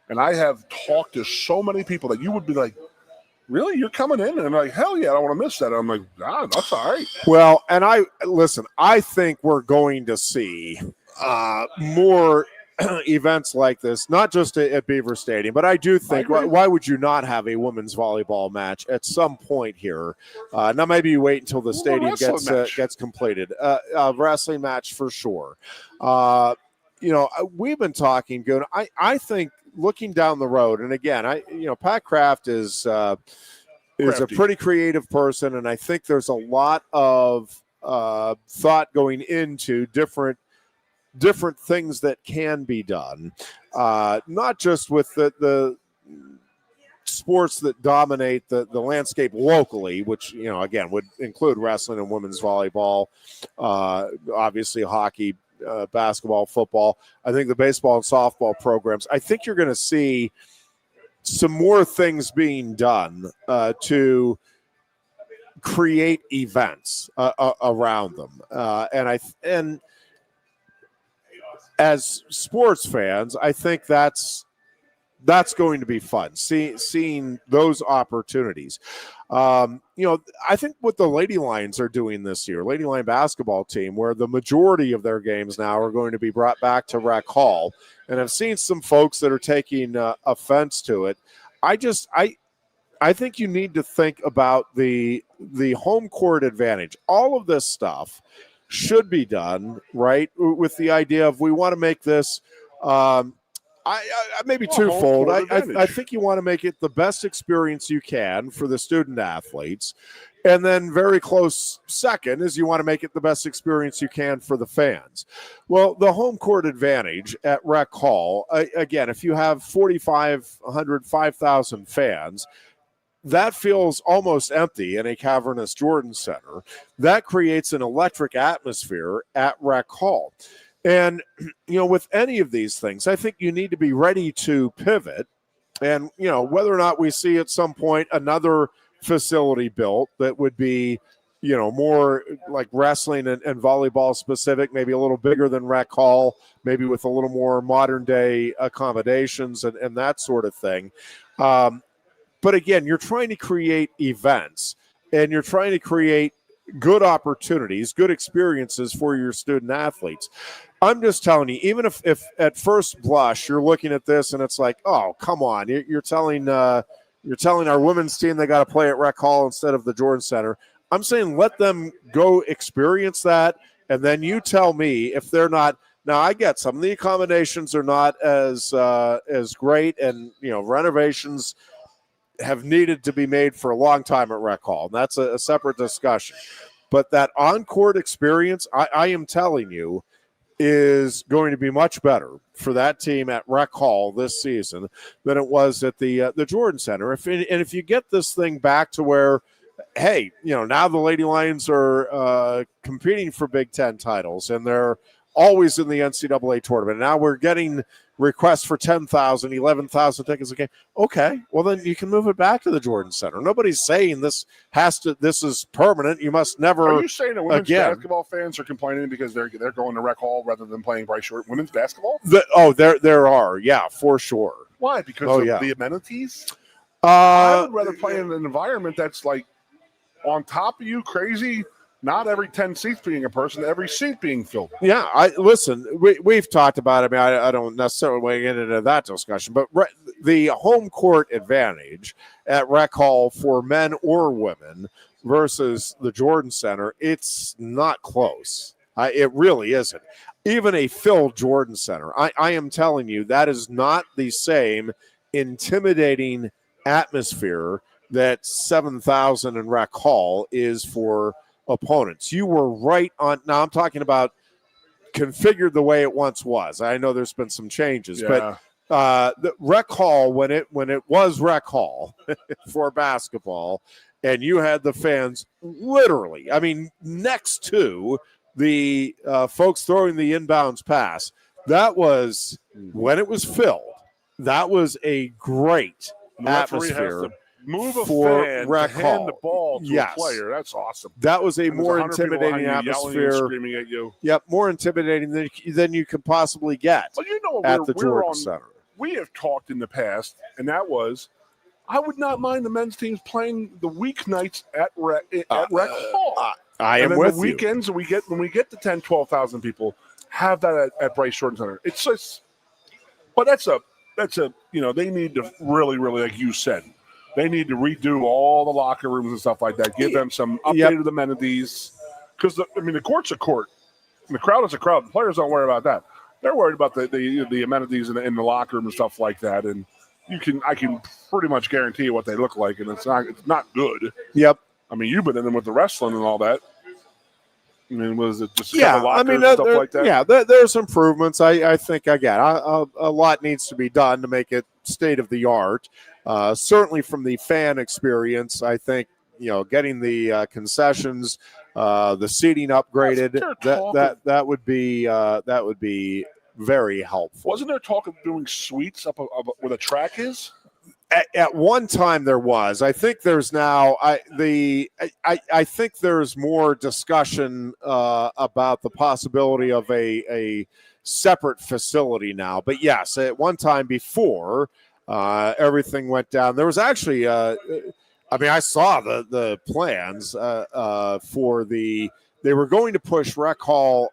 And I have talked to so many people that you would be like, really? You're coming in? And I'm like, hell yeah, I don't want to miss that. I'm like, that's all right. Well, and I think we're going to see more events like this, not just at Beaver Stadium, but I do think, why would you not have a women's volleyball match at some point here? Now, maybe you wait until the stadium gets completed. A wrestling match for sure. We've been talking, Goon. I think looking down the road, and again, Pat Kraft is a pretty creative person, and I think there's a lot of thought going into different things that can be done, not just with the sports that dominate the landscape locally, which, again, would include wrestling and women's volleyball, obviously hockey, basketball, football. I think the baseball and softball programs, I think you're going to see some more things being done to create events around them. And as sports fans, I think that's going to be fun, seeing those opportunities. I think what the Lady Lions are doing this year, Lady Lion basketball team, where the majority of their games now are going to be brought back to Rec Hall, and I've seen some folks that are taking offense to it. I think you need to think about the home court advantage. All of this stuff should be done, right, with the idea of we want to make this maybe twofold. I think you want to make it the best experience you can for the student athletes, and then very close second is you want to make it the best experience you can for the fans. Well, the home court advantage at Rec Hall, again, if you have 4,500, 5,000 fans, that feels almost empty in a cavernous Jordan Center. That creates an electric atmosphere at Rec Hall. And, with any of these things, I think you need to be ready to pivot. And, whether or not we see at some point another facility built that would be, more like wrestling and volleyball specific, maybe a little bigger than Rec Hall, maybe with a little more modern day accommodations and that sort of thing. But again, you're trying to create events, and you're trying to create good opportunities, good experiences for your student athletes. I'm just telling you, even if at first blush you're looking at this and it's like, oh, come on, you're telling our women's team they got to play at Rec Hall instead of the Jordan Center. I'm saying let them go experience that, and then you tell me if they're not. Now, I get some of the accommodations are not as great, and renovations have needed to be made for a long time at Rec Hall, and that's a separate discussion. But that on-court experience, I am telling you, is going to be much better for that team at Rec Hall this season than it was at the Jordan Center. If you get this thing back to where, hey, now the Lady Lions are competing for Big Ten titles and they're always in the NCAA tournament. Now we're getting requests for 10,000, 11,000 tickets a game. Okay, well then you can move it back to the Jordan Center. Nobody's saying this is permanent. You must never. Are you saying that women's basketball fans are complaining because they're going to Rec Hall rather than playing Bryce Short women's basketball? There are, yeah, for sure. Why? Because of the amenities? I would rather play in an environment that's like on top of you, crazy. Not every 10 seats being a person, every seat being filled. Yeah, we've talked about it. I mean, I don't necessarily get into that discussion, but the home court advantage at Rec Hall for men or women versus the Jordan Center, it's not close. It really isn't. Even a filled Jordan Center, I am telling you, that is not the same intimidating atmosphere that 7,000 in Rec Hall is for opponents. You were right on. Now I'm talking about configured the way it once was. I know there's been some changes, but the Rec Hall, when it was Rec Hall for basketball, and you had the fans literally, I mean, next to the folks throwing the inbounds pass, that was when it was filled. That was a great atmosphere. Move a for fan Rec to hand Hall. the ball to a player. That's awesome. That was a And more there's 100 people intimidating behind you atmosphere. yelling and screaming at you. Yep, more intimidating than you could possibly get What at the Jordan Center. We have talked in the past, and that was, I would not mind the men's teams playing the weeknights at Rec Hall. I am and then with the weekends, when we get to 10, 12,000 people, have that at Bryce Jordan Center. It's just, but that's a they need to really, really, like you said, they need to redo all the locker rooms and stuff like that. Give them some updated amenities. Because, the court's a court. And the crowd is a crowd. The players don't worry about that. They're worried about the amenities in the locker room and stuff like that. And I can pretty much guarantee you what they look like, and it's not good. Yep. I mean, you've been in them with the wrestling and all that. I mean, was it just stuff like that? Yeah, there's improvements. I think, again, a lot needs to be done to make it state of the art. Certainly from the fan experience, I think, getting the concessions, the seating upgraded, that would be very helpful. Wasn't there talk of doing suites up where the track is? At one time there was. I think there's now. I think there's more discussion about the possibility of a separate facility now. But yes, at one time before everything went down, there was actually. I saw the plans for the. They were going to push Rec Hall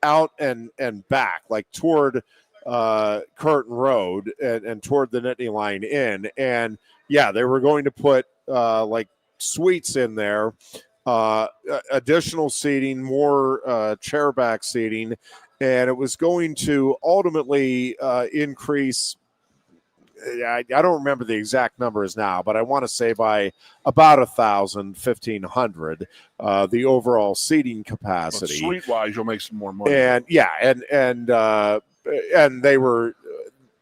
out and back, like toward Curtin Road and toward the Nittany Line Inn. And yeah, they were going to put like suites in there, additional seating, more chairback seating, and it was going to ultimately increase. I don't remember the exact numbers now, but I want to say by about 1,500, the overall seating capacity. Suite wise, you'll make some more money. And yeah, and they were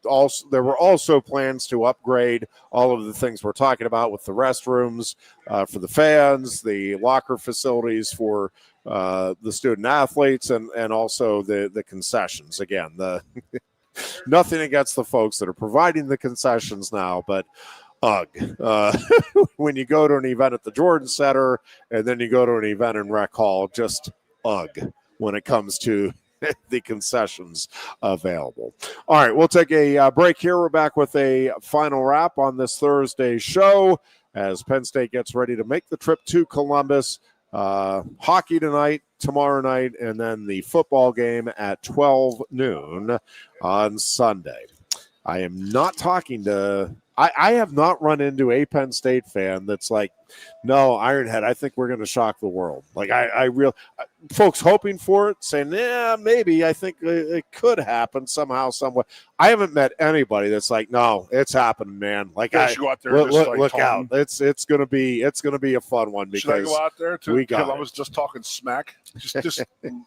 also, there were also plans to upgrade all of the things we're talking about with the restrooms for the fans, the locker facilities for the student athletes, and also the concessions. Again, nothing against the folks that are providing the concessions now, but when you go to an event at the Jordan Center and then you go to an event in Rec Hall, just when it comes to the concessions available. All right, we'll take a break here. We're back with a final wrap on this Thursday show as Penn State gets ready to make the trip to Columbus. Hockey tonight, tomorrow night, and then the football game at 12 noon on Sunday. I am not talking to I have not run into a Penn State fan that's like, no, Ironhead, I think we're going to shock the world. Like folks hoping for it, saying, yeah, maybe. I think it could happen somehow, somewhere. I haven't met anybody that's like, no, it's happening, man. Like, go out there and look out. It's gonna be a fun one. Because should I go out there too? I was just talking smack, just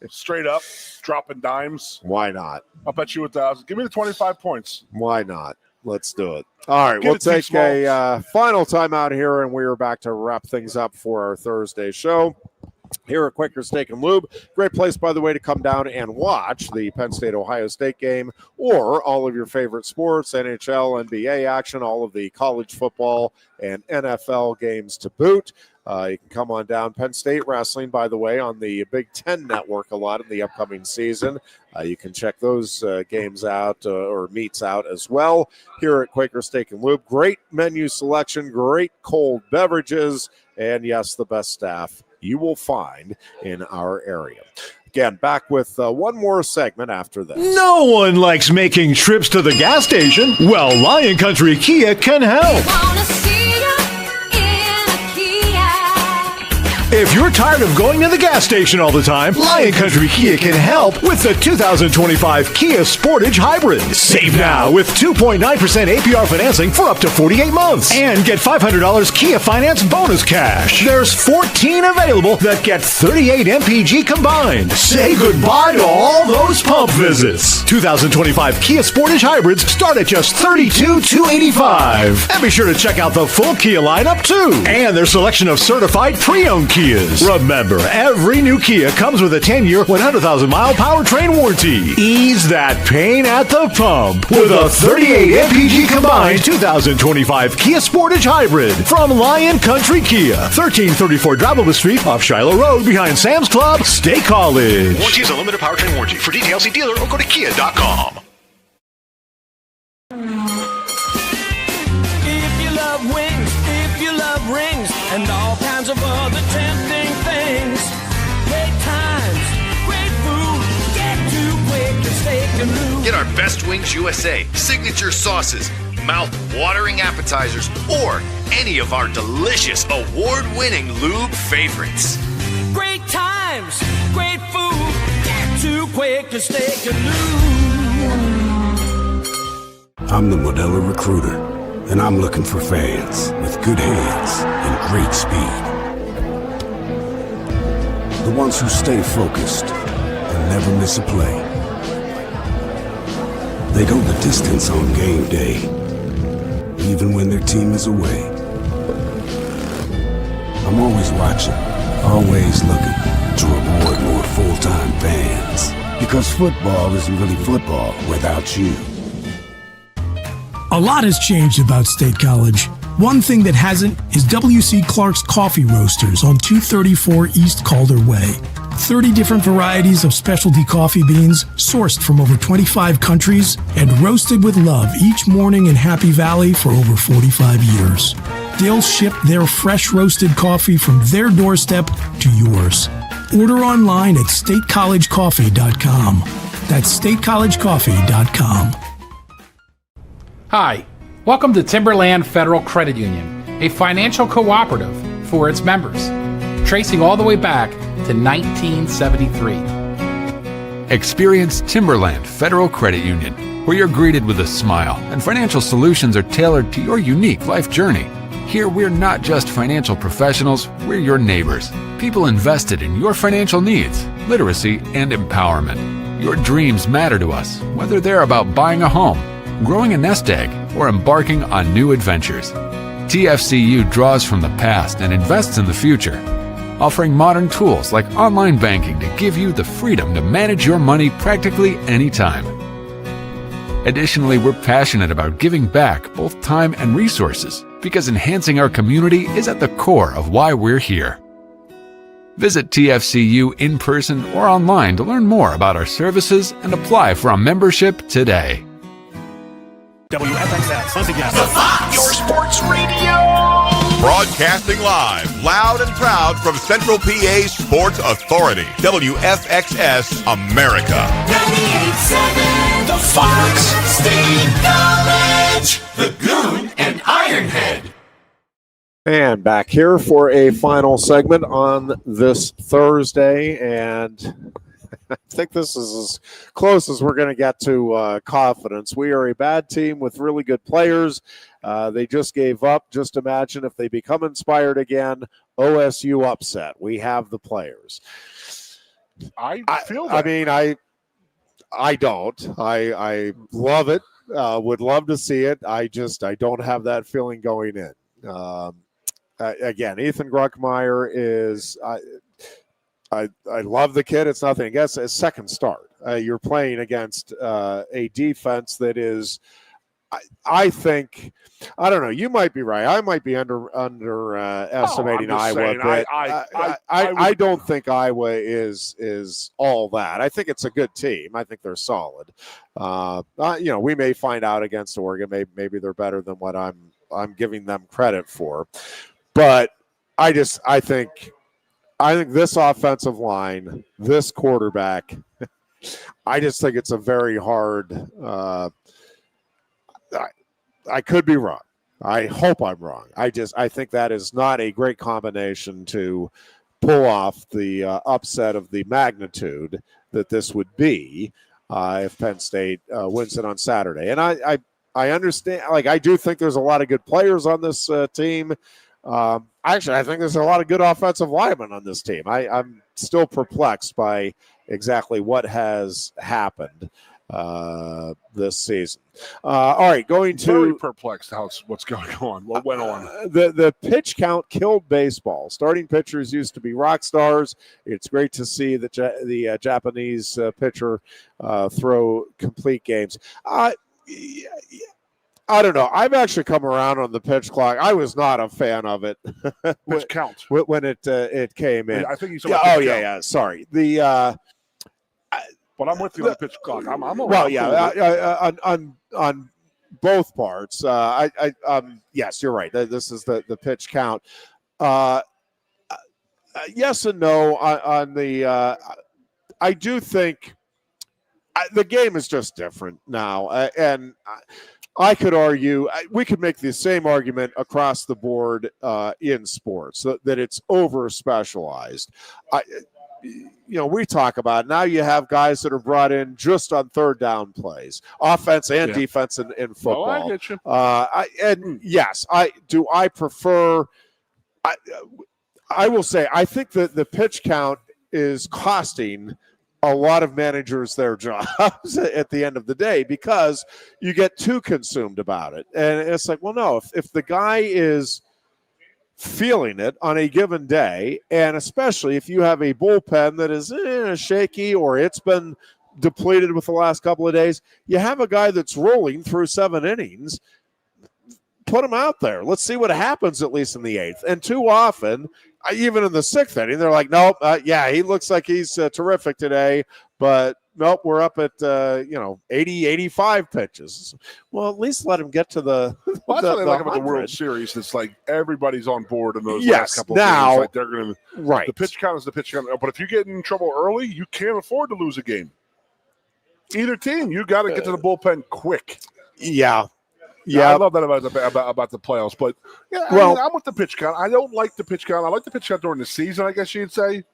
straight up, dropping dimes. Why not? I'll bet you 1,000. Give me the 25 points. Why not? Let's do it. All right, we'll take a final time out here, and we are back to wrap things up for our Thursday show here at Quaker Steak and Lube. Great place, by the way, to come down and watch the Penn State-Ohio State game or all of your favorite sports, NHL, NBA action, all of the college football and NFL games to boot. You can come on down. Penn State Wrestling, by the way, on the Big Ten Network a lot in the upcoming season. You can check those games out or meets out as well here at Quaker Steak and Lube. Great menu selection, great cold beverages, and, yes, the best staff you will find in our area. Again, back with one more segment after this. No one likes making trips to the gas station. Well, Lion Country Kia can help. If you're tired of going to the gas station all the time, Lion Country Kia can help with the 2025 Kia Sportage Hybrid. Save now with 2.9% APR financing for up to 48 months. And get $500 Kia Finance bonus cash. There's 14 available that get 38 MPG combined. Say goodbye to all those pump visits. 2025 Kia Sportage Hybrids start at just $32,285. And be sure to check out the full Kia lineup too. And their selection of certified pre-owned Kias. Remember, every new Kia comes with a 10-year, 100,000-mile powertrain warranty. Ease that pain at the pump with a 38 MPG combined 2025 Kia Sportage Hybrid from Lion Country Kia, 1334 Drivable Street off Shiloh Road behind Sam's Club, State College. Warranty is a limited powertrain warranty. For details, see dealer or go to kia.com. If you love wings, if you love rings, and all kinds of other tempting things. Great times, great food, get to Quaker Steak and Lube. Get our Best Wings USA, signature sauces, mouth-watering appetizers, or any of our delicious award-winning lube favorites. Great times, great food, get to Quaker Steak and Lube. I'm the Modelo Recruiter, and I'm looking for fans with good hands and great speed. The ones who stay focused and never miss a play. They go the distance on game day, even when their team is away. I'm always watching, always looking to reward more full-time fans. Because football isn't really football without you. A lot has changed about State College. One thing that hasn't is W.C. Clark's Coffee Roasters on 234 East Calder Way. 30 different varieties of specialty coffee beans sourced from over 25 countries and roasted with love each morning in Happy Valley for over 45 years. They'll ship their fresh roasted coffee from their doorstep to yours. Order online at statecollegecoffee.com. That's statecollegecoffee.com. Hi, welcome to Timberland Federal Credit Union, a financial cooperative for its members, tracing all the way back to 1973. Experience Timberland Federal Credit Union, where you're greeted with a smile and financial solutions are tailored to your unique life journey. Here, we're not just financial professionals, we're your neighbors, people invested in your financial needs, literacy, and empowerment. Your dreams matter to us, whether they're about buying a home, growing a nest egg, or embarking on new adventures. TFCU draws from the past and invests in the future, offering modern tools like online banking to give you the freedom to manage your money practically anytime. Additionally, we're passionate about giving back both time and resources because enhancing our community is at the core of why we're here. Visit TFCU in person or online to learn more about our services and apply for a membership today. WFXS, once again, your sports radio. Broadcasting live, loud and proud from Central PA's Sports Authority, WFXS America. 98.7, the Fox, State College, the Goon and Ironhead. And back here for a final segment on this Thursday. And I think this is as close as we're going to get to confidence. We are a bad team with really good players. They just gave up. Just imagine if they become inspired again. OSU upset. We have the players. I feel that. I mean, I don't. I love it. Would love to see it. I don't have that feeling going in. Again, Ethan Gruckmeyer is I love the kid. It's nothing against a second start. You're playing against a defense that is, I think, I don't know. You might be right. I might be underestimating Iowa, but I don't think Iowa is all that. I think it's a good team. I think they're solid. We may find out against Oregon. Maybe they're better than what I'm giving them credit for. But I think this offensive line, this quarterback, I just think it's a very hard. I could be wrong. I hope I'm wrong. I think that is not a great combination to pull off the upset of the magnitude that this would be if Penn State wins it on Saturday. And I understand. Like, I do think there's a lot of good players on this team. Actually, I think there's a lot of good offensive linemen on this team. I'm still perplexed by exactly what has happened this season. All right, going to very perplexed. What's going on? What went on? The pitch count killed baseball. Starting pitchers used to be rock stars. It's great to see the Japanese pitcher throw complete games. I don't know. I've actually come around on the pitch clock. I was not a fan of it. Pitch count when it came in. I think you said. Yeah. Sorry. The. But I'm with you on the pitch clock. I'm well, yeah. On both parts. Yes, you're right. This is the pitch count. Yes and no on the. I do think the game is just different now, and. I could argue, we could make the same argument across the board in sports, that it's over-specialized. We talk about it. Now you have guys that are brought in just on third down plays, offense and defense in football. Oh, I get you. Yes, I prefer – I will say I think that the pitch count is costing – a lot of managers their jobs at the end of the day because you get too consumed about it. And it's like, well, no, if the guy is feeling it on a given day, and especially if you have a bullpen that is shaky or it's been depleted with the last couple of days, you have a guy that's rolling through 7 innings, put him out there. Let's see what happens at least in the 8th. And too often, even in the 6th inning, they're like, nope, he looks like he's terrific today, but nope, we're up at 80, 85 pitches. Well, at least let him get to the. Well, that's what I like about the World Series. It's like everybody's on board in those last couple of games. Like they're going to right. The pitch count is the pitch count, but if you get in trouble early, you can't afford to lose a game. Either team, you got to get to the bullpen quick. Yeah. Yeah, I love that about the playoffs. But I'm with the pitch count. I don't like the pitch count. I like the pitch count during the season, I guess you'd say.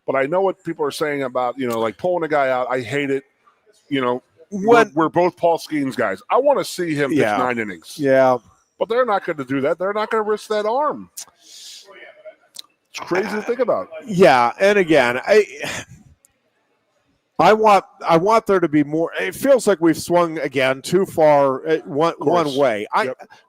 But I know what people are saying about like pulling a guy out. I hate it. We're both Paul Skeens guys. I want to see him pitch 9 innings. Yeah, but they're not going to do that. They're not going to risk that arm. It's crazy to think about. Yeah, and again, I want there to be more. It feels like we've swung again too far one way.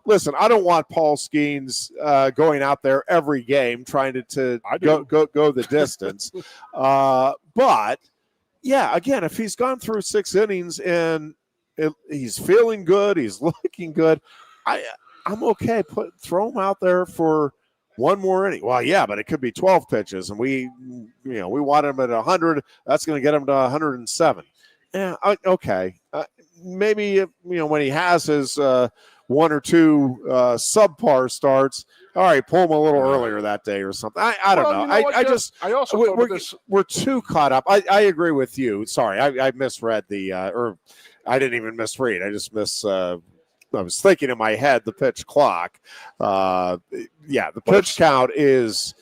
Listen. I don't want Paul Skeens going out there every game trying to go the distance. But yeah, again, if he's gone through 6 innings and he's feeling good, he's looking good, I'm okay. Throw him out there for one more inning. Well, yeah, but it could be 12 pitches, and we want him at 100. That's going to get him to 107. Yeah, okay. Maybe when he has his 1 or 2 subpar starts, all right, pull him a little earlier that day or something. I don't know. We're too caught up. I agree with you. Sorry, I misread the or I didn't even misread. I just was thinking in my head the pitch clock. The pitch count it's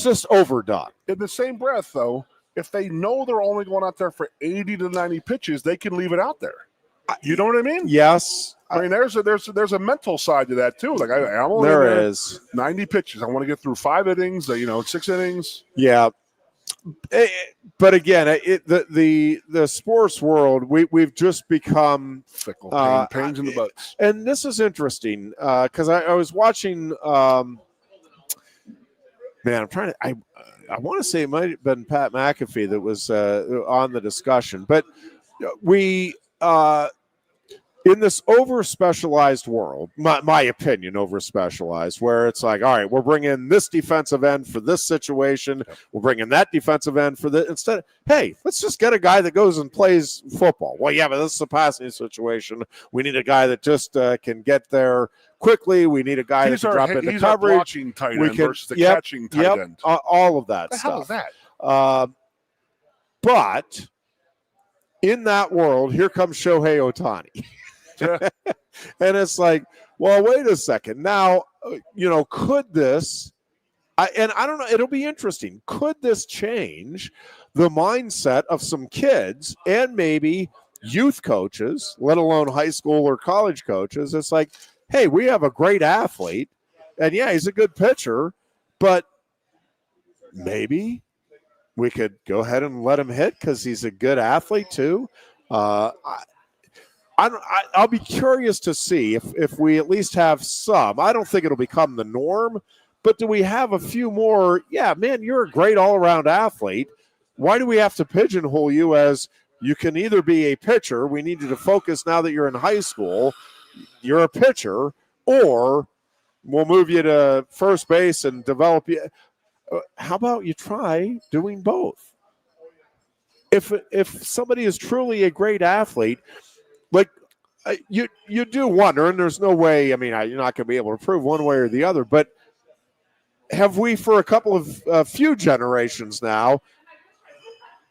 just overdone. In the same breath, though, if they know they're only going out there for 80 to 90 pitches, they can leave it out there. You know what I mean? Yes. I mean, there's a mental side to that too. Like I'm only there is 90 pitches. I want to get through 5 innings. 6 innings. Yeah. But again, the sports world, we've just become fickle, pains in the butts. And this is interesting because I was watching. I'm trying to. I want to say it might have been Pat McAfee that was on the discussion, but we. In this over-specialized world, my opinion, over-specialized, where it's like, all right, we're bringing this defensive end for this situation. We're bringing that defensive end for this. Instead of, hey, let's just get a guy that goes and plays football. Well, yeah, but this is a passing situation. We need a guy that just can get there quickly. We need a guy that can drop into coverage. Blocking tight end versus the catching tight end. All of that stuff. What the hell is that? But in that world, here comes Shohei Ohtani. And it's like, well, wait a second. Now, could this, I don't know, it'll be interesting. Could this change the mindset of some kids and maybe youth coaches, let alone high school or college coaches? It's like, hey, we have a great athlete, and yeah, he's a good pitcher, but maybe we could go ahead and let him hit because he's a good athlete too. I'll be curious to see if we at least have some. I don't think it'll become the norm, but do we have a few more? Yeah, man, you're a great all-around athlete. Why do we have to pigeonhole you as you can either be a pitcher? We need you to focus now that you're in high school. You're a pitcher, or we'll move you to first base and develop you. How about you try doing both? If somebody is truly a great athlete, like you do wonder, and there's no way, I mean, you're not going to be able to prove one way or the other, but have we for a couple of few generations now,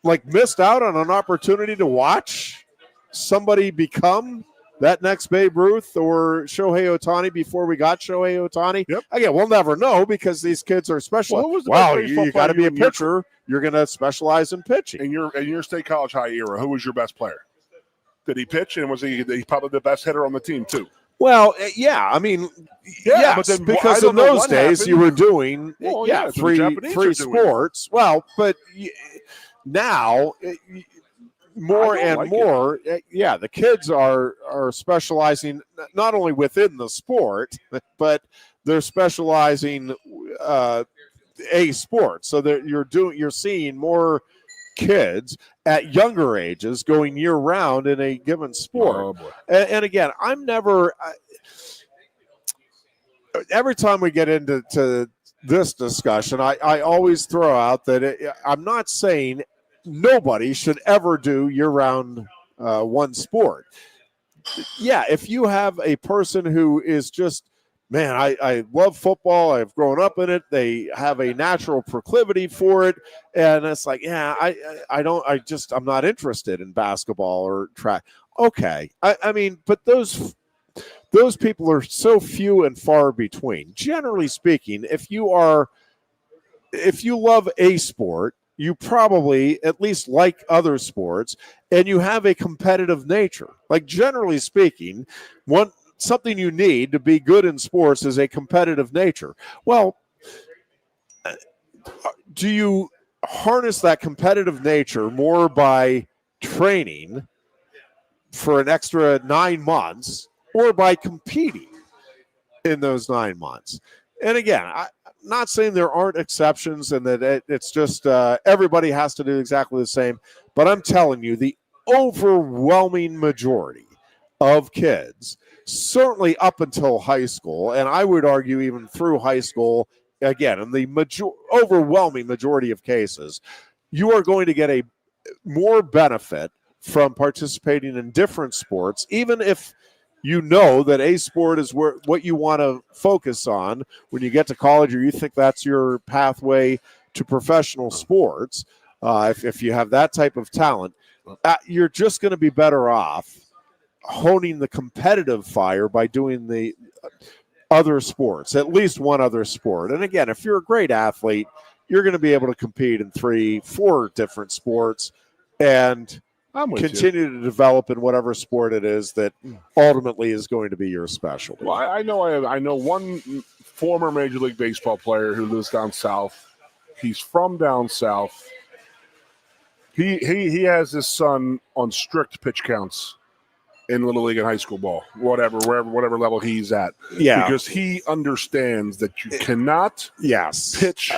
like missed out on an opportunity to watch somebody become that next Babe Ruth or Shohei Ohtani before we got Shohei Ohtani? Yep. Again, we'll never know because these kids are special. Wow, you got to be a pitcher. You're going to specialize in pitching. In your state college high era, who was your best player? Did he pitch, and was he probably the best hitter on the team too? Well, yeah, I mean, yes, but then, because in those days you were doing three sports. Well, but now more and more, the kids are specializing not only within the sport, but they're specializing a sport. So that you're seeing more kids at younger ages going year round in a given sport. And again, every time we get into this discussion, I always throw out that I'm not saying nobody should ever do year round one sport. Yeah, if you have a person who is just, man, I love football. I've grown up in it. They have a natural proclivity for it. And it's like, yeah, I'm not interested in basketball or track. Okay. I mean, but those people are so few and far between. Generally speaking, if you love a sport, you probably at least like other sports and you have a competitive nature. Like generally speaking, something you need to be good in sports is a competitive nature. Well, do you harness that competitive nature more by training for an extra 9 months or by competing in those 9 months? And again, I'm not saying there aren't exceptions and that it's just everybody has to do exactly the same, but I'm telling you, the overwhelming majority of kids, certainly up until high school, and I would argue even through high school, again, in the overwhelming majority of cases, you are going to get a more benefit from participating in different sports, even if you know that a sport is what you want to focus on when you get to college, or you think that's your pathway to professional sports. If you have that type of talent, you're just going to be better off honing the competitive fire by doing the other sports, at least one other sport. And again, if you're a great athlete, you're going to be able to compete in 3-4 different sports and continue to develop in whatever sport it is that ultimately is going to be your specialty. Well, I know one former Major League Baseball player who lives down south. He's from down south. He has his son on strict pitch counts in Little League and high school ball, whatever level he's at. Yeah. Because he understands that you cannot pitch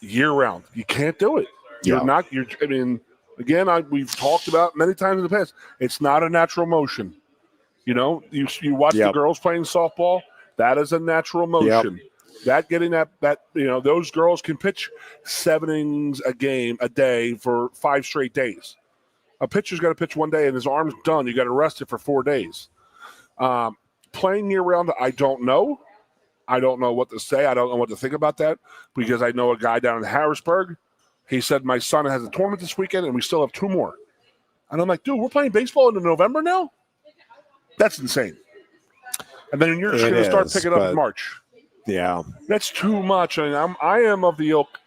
year round. You can't do it. We've talked about many times in the past. It's not a natural motion. You know, you watch the girls playing softball. That is a natural motion. Yep. Those girls can pitch 7 innings a day for 5 straight days. A pitcher's got to pitch one day and his arm's done. You got to rest it for 4 days. Playing year round, I don't know. I don't know what to say. I don't know what to think about that because I know a guy down in Harrisburg. He said, my son has a tournament this weekend and we still have 2 more. And I'm like, dude, we're playing baseball in November now? That's insane. And then you're just going to start picking up in March. Yeah. That's too much. I mean, I am of the ilk.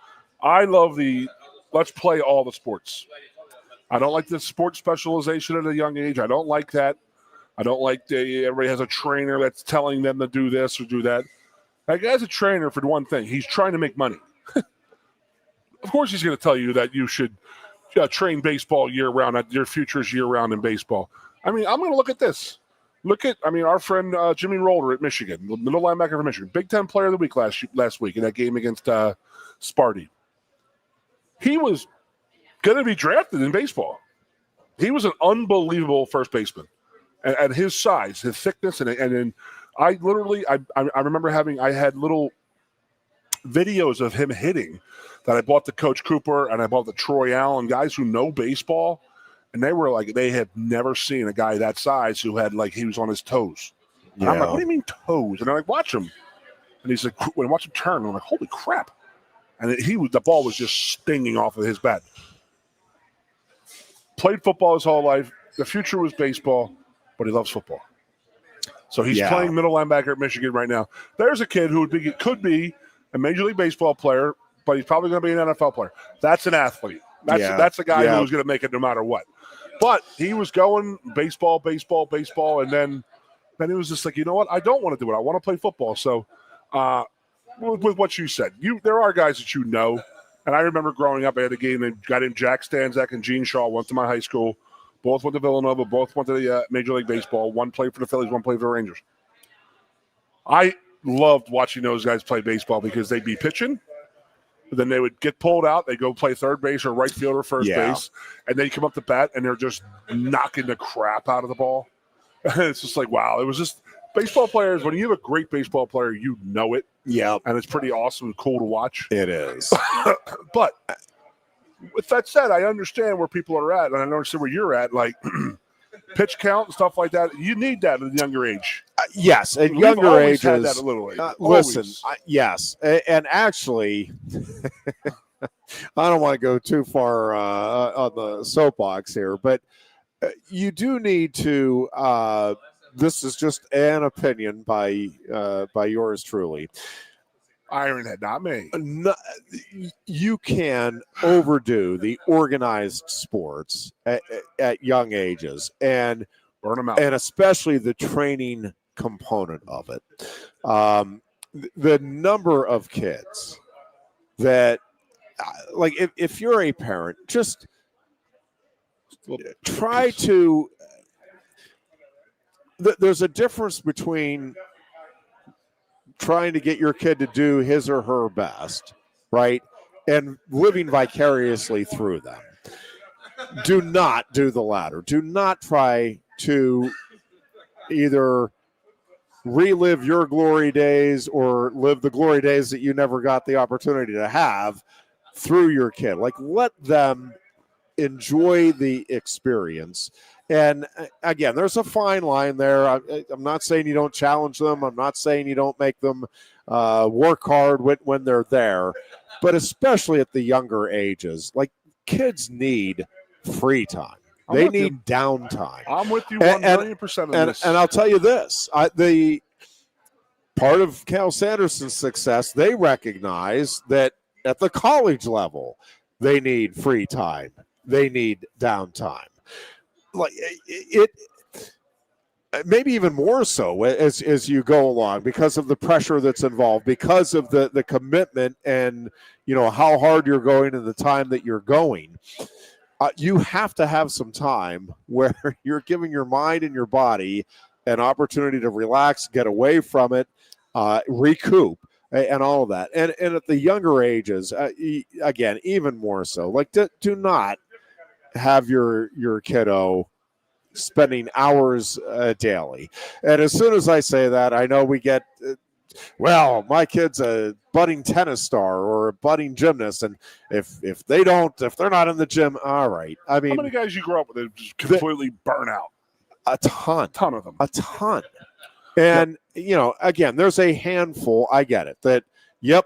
I love let's play all the sports. I don't like the sport specialization at a young age. I don't like that. I don't like everybody has a trainer that's telling them to do this or do that. That guy's a trainer for one thing. He's trying to make money. Of course he's going to tell you that you should train baseball year-round, that your future is year-round in baseball. I mean, I'm going to look at this. Our friend Jimmy Rolder at Michigan, middle linebacker for Michigan, Big Ten Player of the Week last week in that game against Sparty. He was going to be drafted in baseball. He was an unbelievable first baseman at his size, his thickness, and I remember I had little videos of him hitting that I bought to Coach Cooper and I bought to Troy Allen, guys who know baseball. And they were like, they had never seen a guy that size who had he was on his toes. And I'm like, what do you mean toes? And I'm like, watch him. And he's like, watch him turn. And I'm like, holy crap. And the ball was just stinging off of his bat. Played football his whole life. The future was baseball, but he loves football. So he's playing middle linebacker at Michigan right now. There's a kid who could be a Major League Baseball player, but he's probably going to be an NFL player. That's an athlete. That's a guy who's going to make it no matter what. But he was going baseball, and then he was just like, you know what? I don't want to do it. I want to play football. So with what you said, there are guys that you know. And I remember growing up, I had a guy named Jack Stanzak and Gene Shaw went to my high school. Both went to Villanova. Both went to the Major League Baseball. One played for the Phillies, one played for the Rangers. I loved watching those guys play baseball because they'd be pitching. Then they would get pulled out. They go play third base or right field or first base. And they come up to bat, and they're just knocking the crap out of the ball. It's just like, wow. It was just baseball players. When you have a great baseball player, you know it. Yeah. And it's pretty awesome and cool to watch. It is. But with that said, I understand where people are at, and I understand where you're at. Like pitch count and stuff like that. You need that at a younger age. Yes, at younger ages. Had that a little age. Listen, yes, and actually, I don't want to go too far on the soapbox here, but you do need to. This is just an opinion by yours truly. Ironhead, not me. You can overdo the organized sports at young ages and burn them out, and especially the training component of it. The number of kids that, like, if you're a parent, just try to. There's a difference between trying to get your kid to do his or her best, right, and living vicariously through them. Do not do the latter. Do not try to either relive your glory days or live the glory days that you never got the opportunity to have through your kid. Like, let them enjoy the experience. And again, there's a fine line there. I'm not saying you don't challenge them. I'm not saying you don't make them work hard when they're there. But especially at the younger ages, like, kids need free time. They need downtime. I'm with you 1,000,000% on this. And I'll tell you this. The part of Cal Sanderson's success, they recognize that at the college level, they need free time. They need downtime. Like it maybe even more so as you go along because of the pressure that's involved, because of the commitment and, you know, how hard you're going and the time that you're going. You have to have some time where you're giving your mind and your body an opportunity to relax, get away from it, recoup, and all of that. And at the younger ages, again, even more so. Like, do not have your kiddo spending hours daily. And as soon as I say that, I know we get, well, my kid's a budding tennis star or a budding gymnast, and if they're not in the gym, all right. I mean, how many guys you grew up with that just completely burn out? A ton of them. A ton. And, you know, again, there's a handful, I get it, that, yep,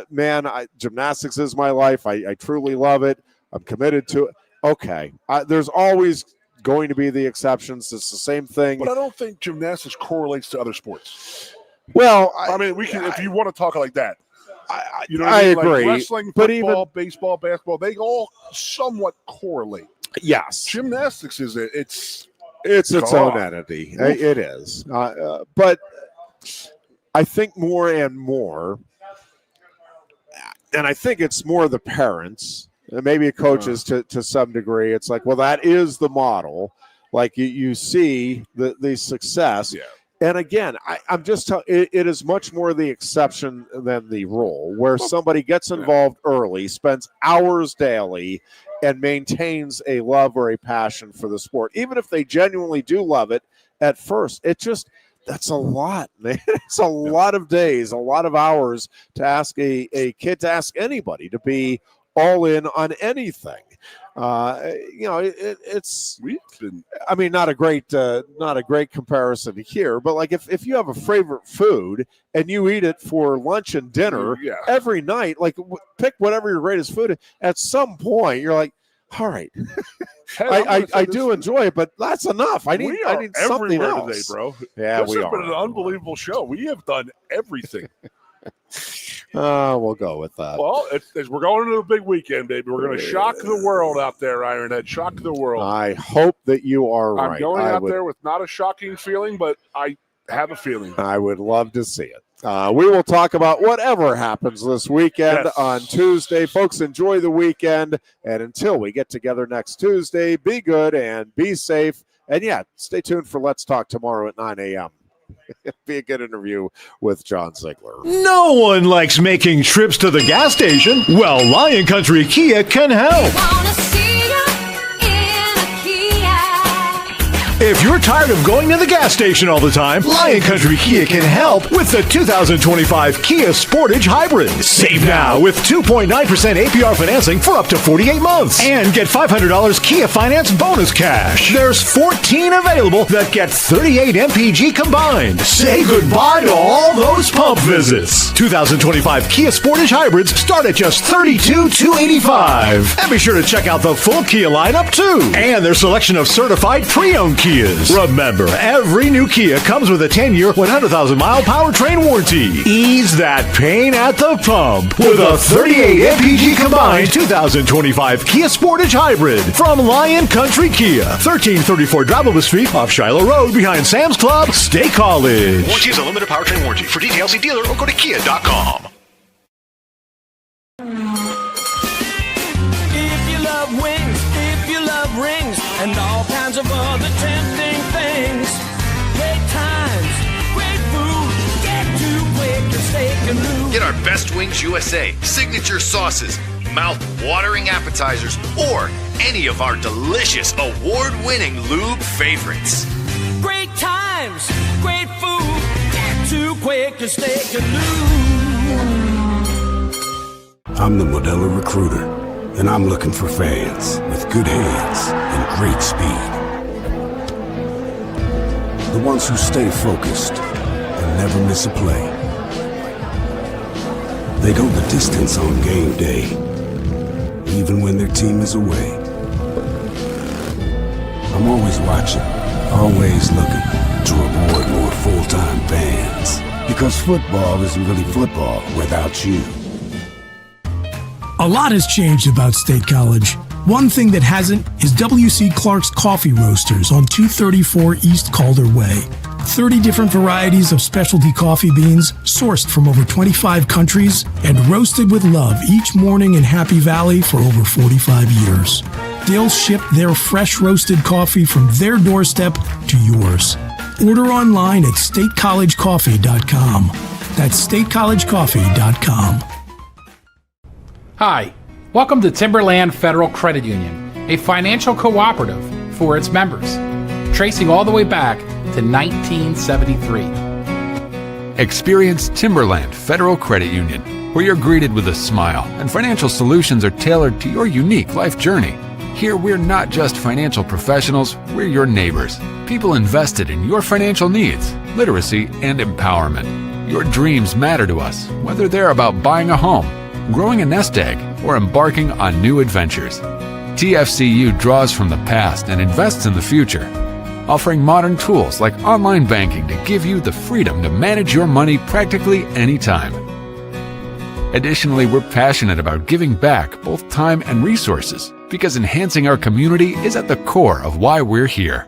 man, gymnastics is my life. I truly love it. I'm committed to it. Okay. There's always going to be the exceptions. It's the same thing. But I don't think gymnastics correlates to other sports. Well, I mean, we can, if you want to talk like that. You know what I I mean? agree. Like wrestling, but football, even baseball, basketball, they all somewhat correlate. Yes. Gymnastics it's its own entity. It is. But I think more and more, and I think it's more the parents, and maybe coaches to some degree. It's like, well, that is the model. Like you see the success. Yeah. And again, I'm just telling it is much more the exception than the rule, where somebody gets involved early, spends hours daily, and maintains a love or a passion for the sport. Even if they genuinely do love it at first, that's a lot, man. It's a lot of days, a lot of hours to ask a kid, to ask anybody to be all in on anything. You know, I mean, not a great comparison here, but like if you have a favorite food and you eat it for lunch and dinner every night, like pick whatever your greatest food is, at some point you're like, all right, I do enjoy it, but that's enough. I need something else today, bro. Yeah, this has been an unbelievable show. We have done everything. We'll go with that. Well, we're going into a big weekend, baby. We're going to shock the world out there, Ironhead. Shock the world. I hope that you are right. I'm going out there with not a shocking feeling, but I have a feeling. I would love to see it. We will talk about whatever happens this weekend on Tuesday. Folks, enjoy the weekend. And until we get together next Tuesday, be good and be safe. And, stay tuned for Let's Talk tomorrow at 9 a.m. It'll be a good interview with John Ziegler. No one likes making trips to the gas station. Well, Lion Country Kia can help. If you're tired of going to the gas station all the time, Lion Country Kia can help with the 2025 Kia Sportage Hybrid. Save now with 2.9% APR financing for up to 48 months. And get $500 Kia Finance bonus cash. There's 14 available that get 38 MPG combined. Say goodbye to all those pump visits. 2025 Kia Sportage Hybrids start at just $32,285. And be sure to check out the full Kia lineup too. And their selection of certified pre-owned Kias. Remember, every new Kia comes with a 10-year, 100,000-mile powertrain warranty. Ease that pain at the pump with a 38 MPG combined 2025 Kia Sportage Hybrid from Lion Country Kia, 1334 Drivable Street off Shiloh Road behind Sam's Club, State College. Warranty is a limited powertrain warranty. For details, see dealer or go to kia.com. If you love wings, if you love rings, and all kinds of other tempting things, great times, great food, get to Quaker Steak Lube. Get our Best Wings USA, signature sauces, mouth-watering appetizers, or any of our delicious award-winning lube favorites. Great times, great food, get to Quaker Steak Lube. I'm the Modelo Recruiter, and I'm looking for fans with good hands and great speed. The ones who stay focused and never miss a play. They go the distance on game day, even when their team is away. I'm always watching, always looking to reward more full-time fans. Because football isn't really football without you. A lot has changed about State College. One thing that hasn't is W.C. Clark's Coffee Roasters on 234 East Calder Way. 30 different varieties of specialty coffee beans sourced from over 25 countries and roasted with love each morning in Happy Valley for over 45 years. They'll ship their fresh roasted coffee from their doorstep to yours. Order online at statecollegecoffee.com. That's statecollegecoffee.com. Hi, welcome to Timberland Federal Credit Union, a financial cooperative for its members, tracing all the way back to 1973. Experience Timberland Federal Credit Union, where you're greeted with a smile and financial solutions are tailored to your unique life journey. Here, we're not just financial professionals, we're your neighbors, people invested in your financial needs, literacy, and empowerment. Your dreams matter to us, whether they're about buying a home, growing a nest egg, or embarking on new adventures. TFCU draws from the past and invests in the future, offering modern tools like online banking to give you the freedom to manage your money practically anytime. Additionally, we're passionate about giving back both time and resources because enhancing our community is at the core of why we're here.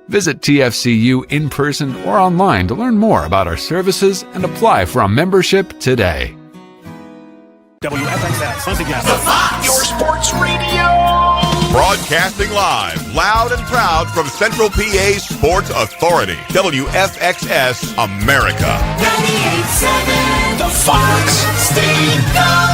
Visit TFCU in person or online to learn more about our services and apply for a membership today. WFXS, once again, the Fox, your sports radio. Broadcasting live, loud and proud from Central PA's Sports Authority. WFXS America. 98.7, the Fox State College.